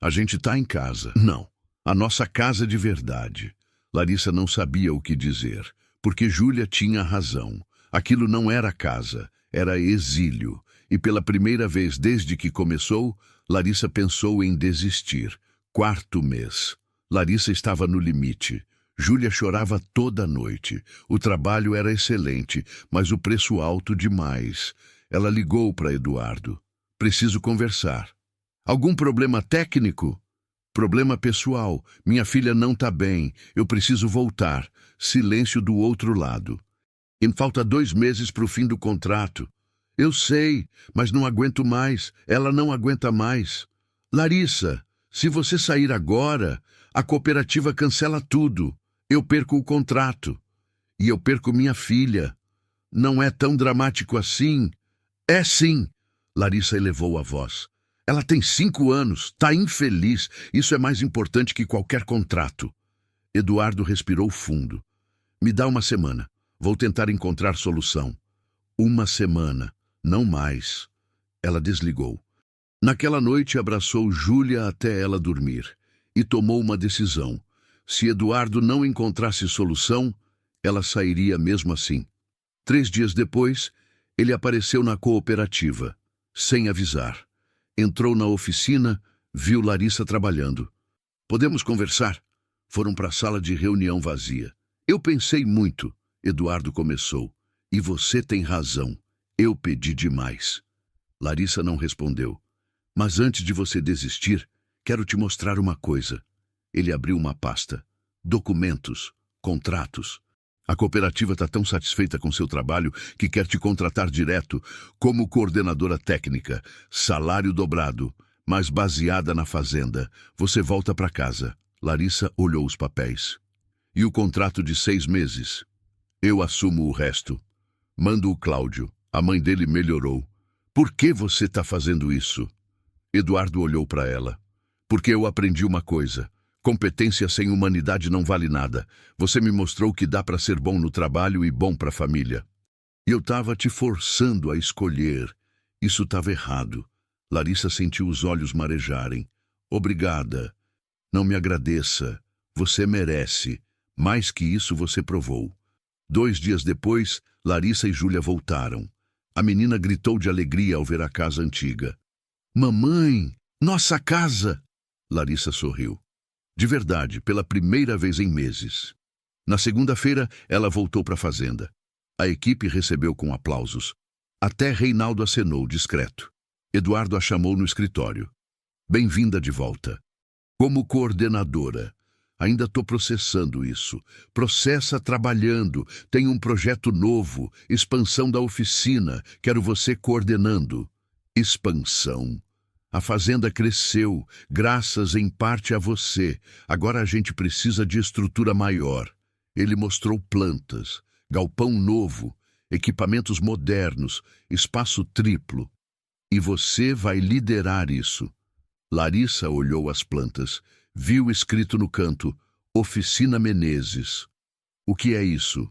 A gente tá em casa. Não. A nossa casa de verdade. Larissa não sabia o que dizer, porque Júlia tinha razão. Aquilo não era casa, era exílio. E pela primeira vez desde que começou, Larissa pensou em desistir. 4º mês. Larissa estava no limite. Júlia chorava toda noite. O trabalho era excelente, mas o preço alto demais. Ela ligou para Eduardo. Preciso conversar. Algum problema técnico? Problema pessoal. Minha filha não está bem. Eu preciso voltar. Silêncio do outro lado. E falta 2 meses para o fim do contrato. Eu sei, mas não aguento mais. Ela não aguenta mais. Larissa, se você sair agora, a cooperativa cancela tudo. Eu perco o contrato. E eu perco minha filha. Não é tão dramático assim. É sim. Larissa elevou a voz. Ela tem 5 anos, tá infeliz. Isso é mais importante que qualquer contrato. Eduardo respirou fundo. Me dá 1 semana. Vou tentar encontrar solução. 1 semana, não mais. Ela desligou. Naquela noite abraçou Júlia até ela dormir e tomou uma decisão. Se Eduardo não encontrasse solução, ela sairia mesmo assim. 3 dias depois, ele apareceu na cooperativa, sem avisar. Entrou na oficina, viu Larissa trabalhando. Podemos conversar? Foram para a sala de reunião vazia. Eu pensei muito, Eduardo começou. E você tem razão. Eu pedi demais. Larissa não respondeu. Mas antes de você desistir, quero te mostrar uma coisa. Ele abriu uma pasta. Documentos, contratos. A cooperativa está tão satisfeita com seu trabalho que quer te contratar direto como coordenadora técnica, salário dobrado, mas baseada na fazenda. Você volta para casa. Larissa olhou os papéis. E o contrato de 6 meses? Eu assumo o resto. Mando o Cláudio. A mãe dele melhorou. Por que você está fazendo isso? Eduardo olhou para ela. Porque eu aprendi uma coisa. Competência sem humanidade não vale nada. Você me mostrou que dá para ser bom no trabalho e bom para a família. E eu estava te forçando a escolher. Isso estava errado. Larissa sentiu os olhos marejarem. Obrigada. Não me agradeça. Você merece. Mais que isso você provou. 2 dias depois, Larissa e Júlia voltaram. A menina gritou de alegria ao ver a casa antiga. Mamãe, nossa casa! Larissa sorriu. De verdade, pela primeira vez em meses. Na segunda-feira, ela voltou para a fazenda. A equipe recebeu com aplausos. Até Reinaldo acenou, discreto. Eduardo a chamou no escritório. Bem-vinda de volta. Como coordenadora. Ainda estou processando isso. Processa trabalhando. Tem um projeto novo. Expansão da oficina. Quero você coordenando. Expansão. A fazenda cresceu, graças em parte a você. Agora a gente precisa de estrutura maior. Ele mostrou plantas, galpão novo, equipamentos modernos, espaço triplo. E você vai liderar isso. Larissa olhou as plantas, viu escrito no canto, Oficina Menezes. O que é isso?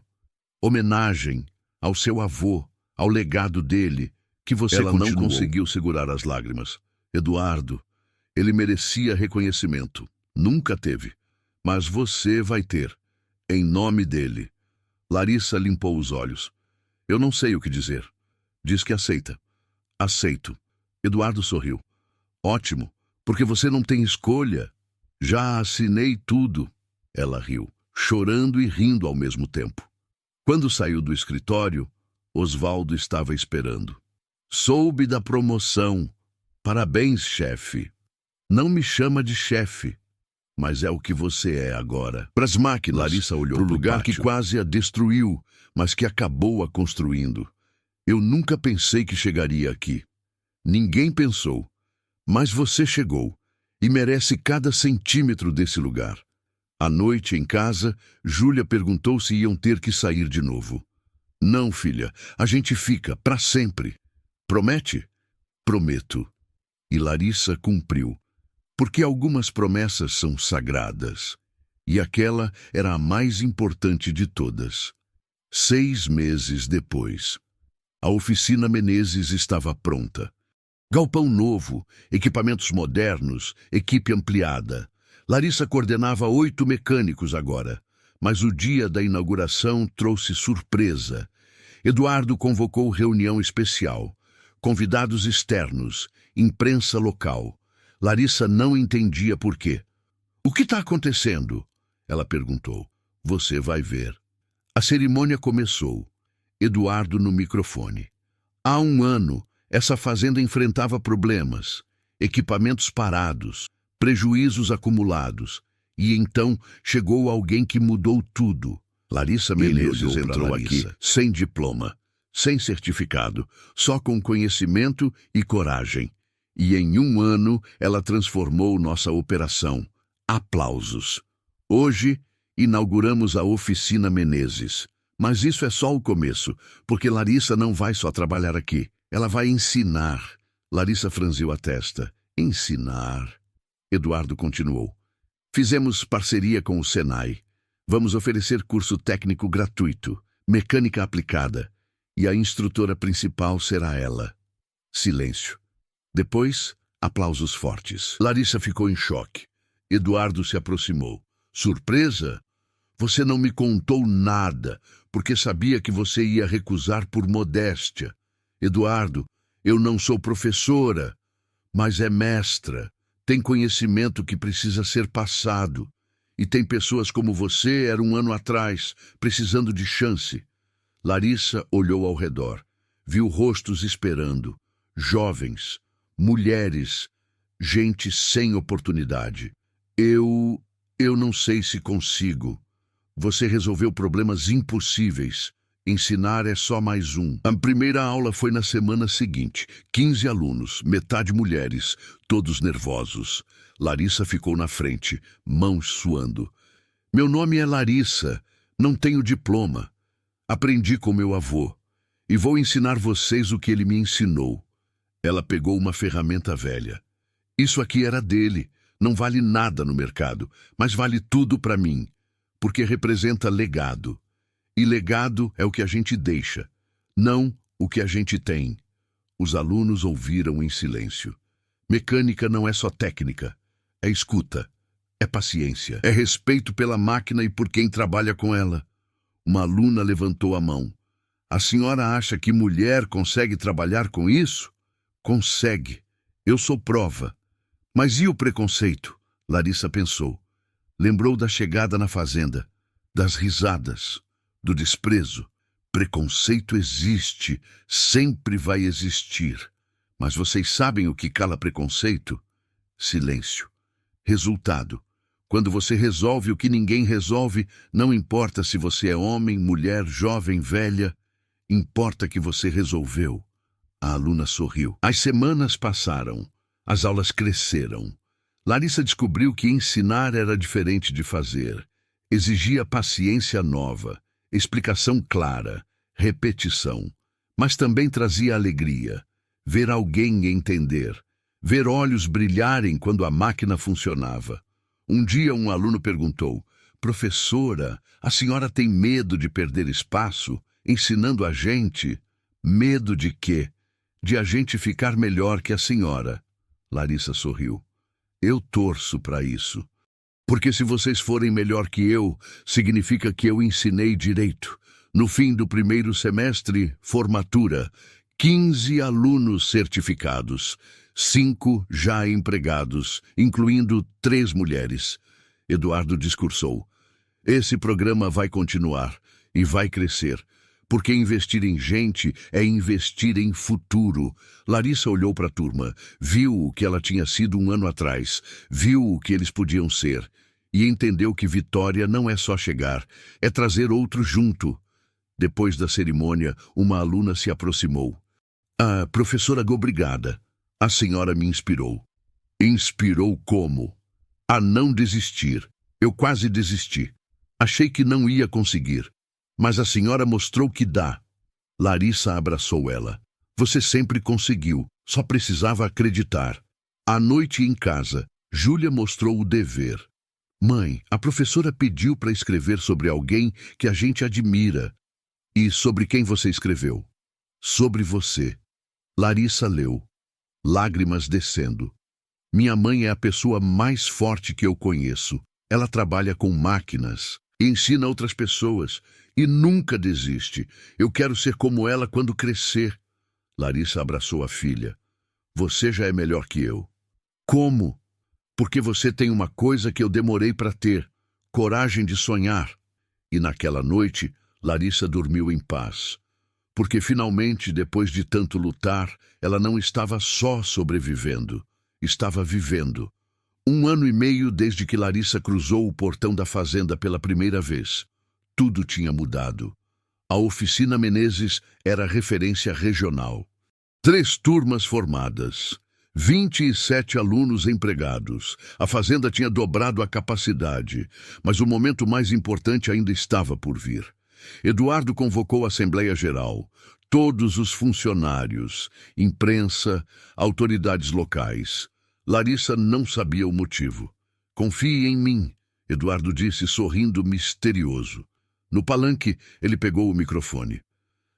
Homenagem ao seu avô, ao legado dele, que você Ela continuou. não Conseguiu segurar as lágrimas. Eduardo, ele merecia reconhecimento. Nunca teve. Mas você vai ter. Em nome dele. Larissa limpou os olhos. Eu não sei o que dizer. Diz que aceita. Aceito. Eduardo sorriu. Ótimo, porque você não tem escolha. Já assinei tudo. Ela riu, chorando e rindo ao mesmo tempo. Quando saiu do escritório, Osvaldo estava esperando. Soube da promoção. Parabéns, chefe. Não me chama de chefe, mas é o que você é agora. Pras máquinas, Larissa olhou para o lugar que quase a destruiu, mas que acabou a construindo. Eu nunca pensei que chegaria aqui. Ninguém pensou, mas você chegou e merece cada centímetro desse lugar. À noite, em casa, Júlia perguntou se iam ter que sair de novo. Não, filha, a gente fica para sempre. Promete? Prometo. E Larissa cumpriu, porque algumas promessas são sagradas, e aquela era a mais importante de todas. 6 meses depois, a oficina Menezes estava pronta. Galpão novo, equipamentos modernos, equipe ampliada. Larissa coordenava 8 mecânicos agora, mas o dia da inauguração trouxe surpresa. Eduardo convocou reunião especial. Convidados externos, imprensa local. Larissa não entendia por quê. O que está acontecendo? Ela perguntou. Você vai ver. A cerimônia começou. Eduardo no microfone. Há 1 ano, essa fazenda enfrentava problemas, equipamentos parados, prejuízos acumulados. E então chegou alguém que mudou tudo. Larissa Menezes entrou aqui, sem diploma, sem certificado, só com conhecimento e coragem. E em 1 ano ela transformou nossa operação. Aplausos. Hoje inauguramos a oficina Menezes. Mas isso é só o começo, porque Larissa não vai só trabalhar aqui. Ela vai ensinar. Larissa franziu a testa. Ensinar. Eduardo continuou. Fizemos parceria com o Senai. Vamos oferecer curso técnico gratuito, mecânica aplicada. E a instrutora principal será ela. Silêncio. Depois, aplausos fortes. Larissa ficou em choque. Eduardo se aproximou. Surpresa? Você não me contou nada, porque sabia que você ia recusar por modéstia. Eduardo, eu não sou professora, mas é mestra. Tem conhecimento que precisa ser passado. E tem pessoas como você, era 1 ano atrás, precisando de chance. Larissa olhou ao redor. Viu rostos esperando. Jovens, mulheres, gente sem oportunidade. Eu não sei se consigo. Você resolveu problemas impossíveis. Ensinar é só mais um. A primeira aula foi na semana seguinte. 15 alunos, metade mulheres, todos nervosos. Larissa ficou na frente, mãos suando. Meu nome é Larissa, não tenho diploma. Aprendi com meu avô e vou ensinar vocês o que ele me ensinou. Ela pegou uma ferramenta velha. Isso aqui era dele, não vale nada no mercado, mas vale tudo para mim, porque representa legado. E legado é o que a gente deixa, não o que a gente tem. Os alunos ouviram em silêncio. Mecânica não é só técnica, é escuta, é paciência, é respeito pela máquina e por quem trabalha com ela. Uma aluna levantou a mão. A senhora acha que mulher consegue trabalhar com isso? Consegue. Eu sou prova. Mas e o preconceito? Larissa pensou. Lembrou da chegada na fazenda, das risadas, do desprezo. Preconceito existe, sempre vai existir. Mas vocês sabem o que cala preconceito? Silêncio. Resultado. Quando você resolve o que ninguém resolve, não importa se você é homem, mulher, jovem, velha, importa que você resolveu. A aluna sorriu. As semanas passaram. As aulas cresceram. Larissa descobriu que ensinar era diferente de fazer. Exigia paciência nova, explicação clara, repetição. Mas também trazia alegria. Ver alguém entender. Ver olhos brilharem quando a máquina funcionava. Um dia um aluno perguntou: professora, a senhora tem medo de perder espaço ensinando a gente? Medo de quê? De a gente ficar melhor que a senhora. Larissa sorriu. Eu torço para isso. Porque se vocês forem melhor que eu, significa que eu ensinei direito. No fim do primeiro semestre, formatura. 15 alunos certificados. 5 já empregados, incluindo 3 mulheres. Eduardo discursou. Esse programa vai continuar e vai crescer, porque investir em gente é investir em futuro. Larissa olhou para a turma, viu o que ela tinha sido um ano atrás, viu o que eles podiam ser, e entendeu que vitória não é só chegar, é trazer outro junto. Depois da cerimônia, uma aluna se aproximou. Professora, obrigada. A senhora me inspirou. Inspirou como? A não desistir. Eu quase desisti. Achei que não ia conseguir. Mas a senhora mostrou que dá. Larissa abraçou ela. Você sempre conseguiu. Só precisava acreditar. À noite em casa, Júlia mostrou o dever. Mãe, a professora pediu para escrever sobre alguém que a gente admira. E sobre quem você escreveu? Sobre você. Larissa leu. Lágrimas descendo. Minha mãe é a pessoa mais forte que eu conheço. Ela trabalha com máquinas, ensina outras pessoas e nunca desiste. Eu quero ser como ela quando crescer. Larissa abraçou a filha. Você já é melhor que eu. Como? Porque você tem uma coisa que eu demorei para ter: coragem de sonhar. E naquela noite, Larissa dormiu em paz. Porque finalmente, depois de tanto lutar, ela não estava só sobrevivendo, estava vivendo. 1 ano e meio desde que Larissa cruzou o portão da fazenda pela primeira vez. Tudo tinha mudado. A oficina Menezes era referência regional. 3 turmas formadas, 27 alunos empregados. A fazenda tinha dobrado a capacidade, mas o momento mais importante ainda estava por vir. Eduardo convocou a Assembleia Geral, todos os funcionários, imprensa, autoridades locais. Larissa não sabia o motivo. Confie em mim, Eduardo disse sorrindo misterioso. No palanque, ele pegou o microfone.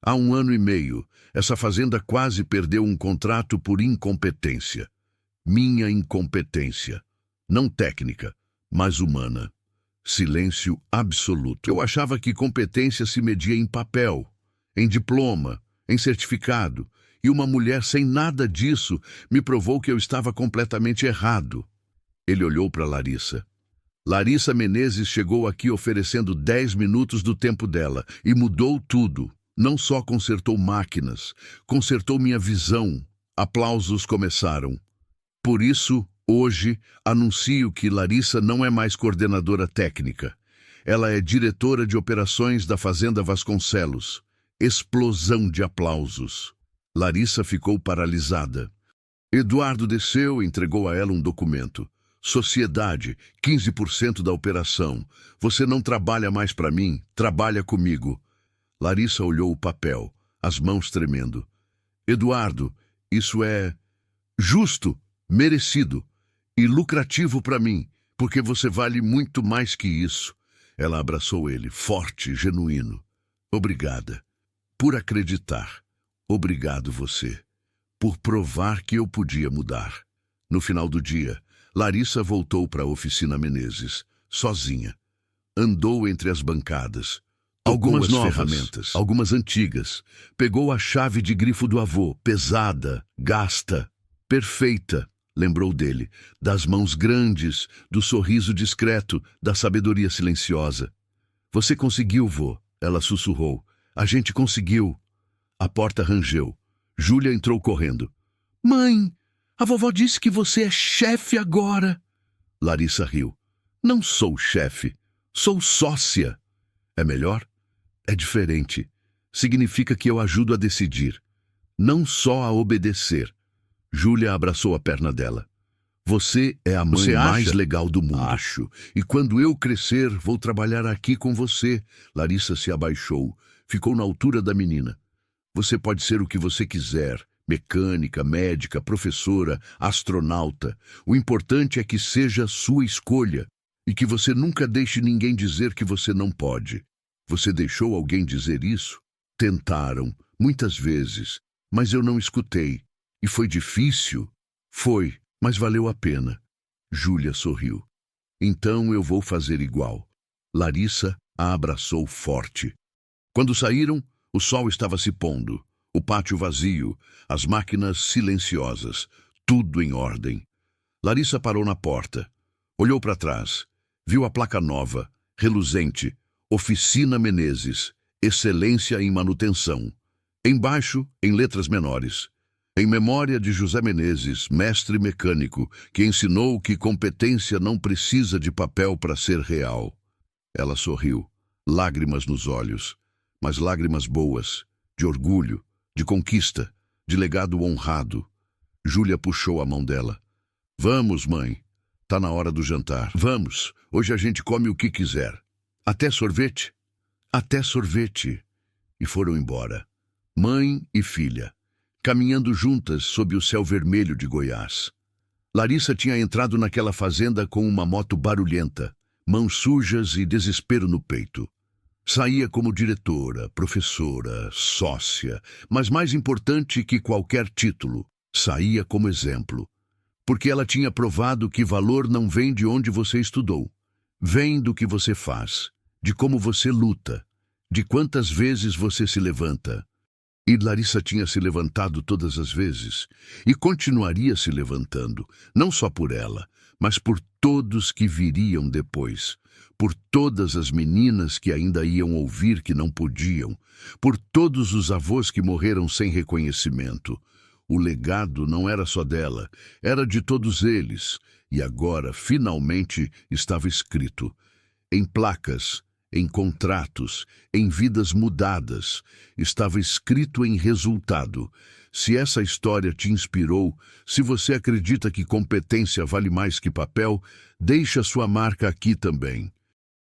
Há 1 ano e meio, essa fazenda quase perdeu um contrato por incompetência. Minha incompetência. Não técnica, mas humana. Silêncio absoluto. Eu achava que competência se media em papel, em diploma, em certificado, e uma mulher sem nada disso me provou que eu estava completamente errado. Ele olhou para Larissa. Larissa Menezes chegou aqui oferecendo 10 minutos do tempo dela e mudou tudo. Não só consertou máquinas, consertou minha visão. Aplausos começaram. Por isso, hoje, anuncio que Larissa não é mais coordenadora técnica. Ela é diretora de operações da Fazenda Vasconcelos. Explosão de aplausos. Larissa ficou paralisada. Eduardo desceu e entregou a ela um documento. Sociedade, 15% da operação. Você não trabalha mais para mim, trabalha comigo. Larissa olhou o papel, as mãos tremendo. Eduardo, isso é justo, merecido e lucrativo para mim, porque você vale muito mais que isso. Ela abraçou ele, forte, genuíno. Obrigada. Por acreditar. Obrigado você. Por provar que eu podia mudar. No final do dia, Larissa voltou para a oficina Menezes, sozinha. Andou entre as bancadas. Algumas novas, ferramentas, algumas antigas. Pegou a chave de grifo do avô, pesada, gasta, perfeita. Lembrou dele, das mãos grandes, do sorriso discreto, da sabedoria silenciosa. Você conseguiu, vô, ela sussurrou. A gente conseguiu. A porta rangeu. Júlia entrou correndo. Mãe, a vovó disse que você é chefe agora. Larissa riu. Não sou chefe, sou sócia. É melhor? É diferente. Significa que eu ajudo a decidir, não só a obedecer. Júlia abraçou a perna dela. Você é a mãe mais legal do mundo. Acho. E quando eu crescer, vou trabalhar aqui com você. Larissa se abaixou. Ficou na altura da menina. Você pode ser o que você quiser. Mecânica, médica, professora, astronauta. O importante é que seja sua escolha. E que você nunca deixe ninguém dizer que você não pode. Você deixou alguém dizer isso? Tentaram, muitas vezes. Mas eu não escutei. E foi difícil? Foi, mas valeu a pena. Júlia sorriu. Então eu vou fazer igual. Larissa a abraçou forte. Quando saíram, o sol estava se pondo. O pátio vazio, as máquinas silenciosas, tudo em ordem. Larissa parou na porta. Olhou para trás. Viu a placa nova, reluzente. Oficina Menezes. Excelência em manutenção. Embaixo, em letras menores. Em memória de José Menezes, mestre mecânico, que ensinou que competência não precisa de papel para ser real. Ela sorriu, lágrimas nos olhos, mas lágrimas boas, de orgulho, de conquista, de legado honrado. Júlia puxou a mão dela. Vamos, mãe. Tá na hora do jantar. Vamos, hoje a gente come o que quiser. Até sorvete? Até sorvete. E foram embora. Mãe e filha, caminhando juntas sob o céu vermelho de Goiás. Larissa tinha entrado naquela fazenda com uma moto barulhenta, mãos sujas e desespero no peito. Saía como diretora, professora, sócia, mas mais importante que qualquer título, saía como exemplo. Porque ela tinha provado que valor não vem de onde você estudou. Vem do que você faz, de como você luta, de quantas vezes você se levanta. E Larissa tinha se levantado todas as vezes, e continuaria se levantando, não só por ela, mas por todos que viriam depois, por todas as meninas que ainda iam ouvir que não podiam, por todos os avós que morreram sem reconhecimento. O legado não era só dela, era de todos eles, e agora, finalmente, estava escrito, em placas, em contratos, em vidas mudadas, estava escrito em resultado. Se essa história te inspirou, se você acredita que competência vale mais que papel, deixe a sua marca aqui também.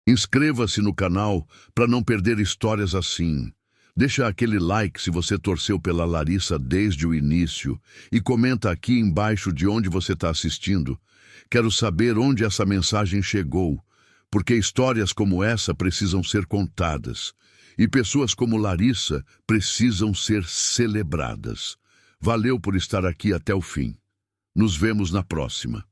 Inscreva-se no canal para não perder histórias assim. Deixa aquele like se você torceu pela Larissa desde o início e comenta aqui embaixo de onde você está assistindo. Quero saber onde essa mensagem chegou, porque histórias como essa precisam ser contadas e pessoas como Larissa precisam ser celebradas. Valeu por estar aqui até o fim. Nos vemos na próxima.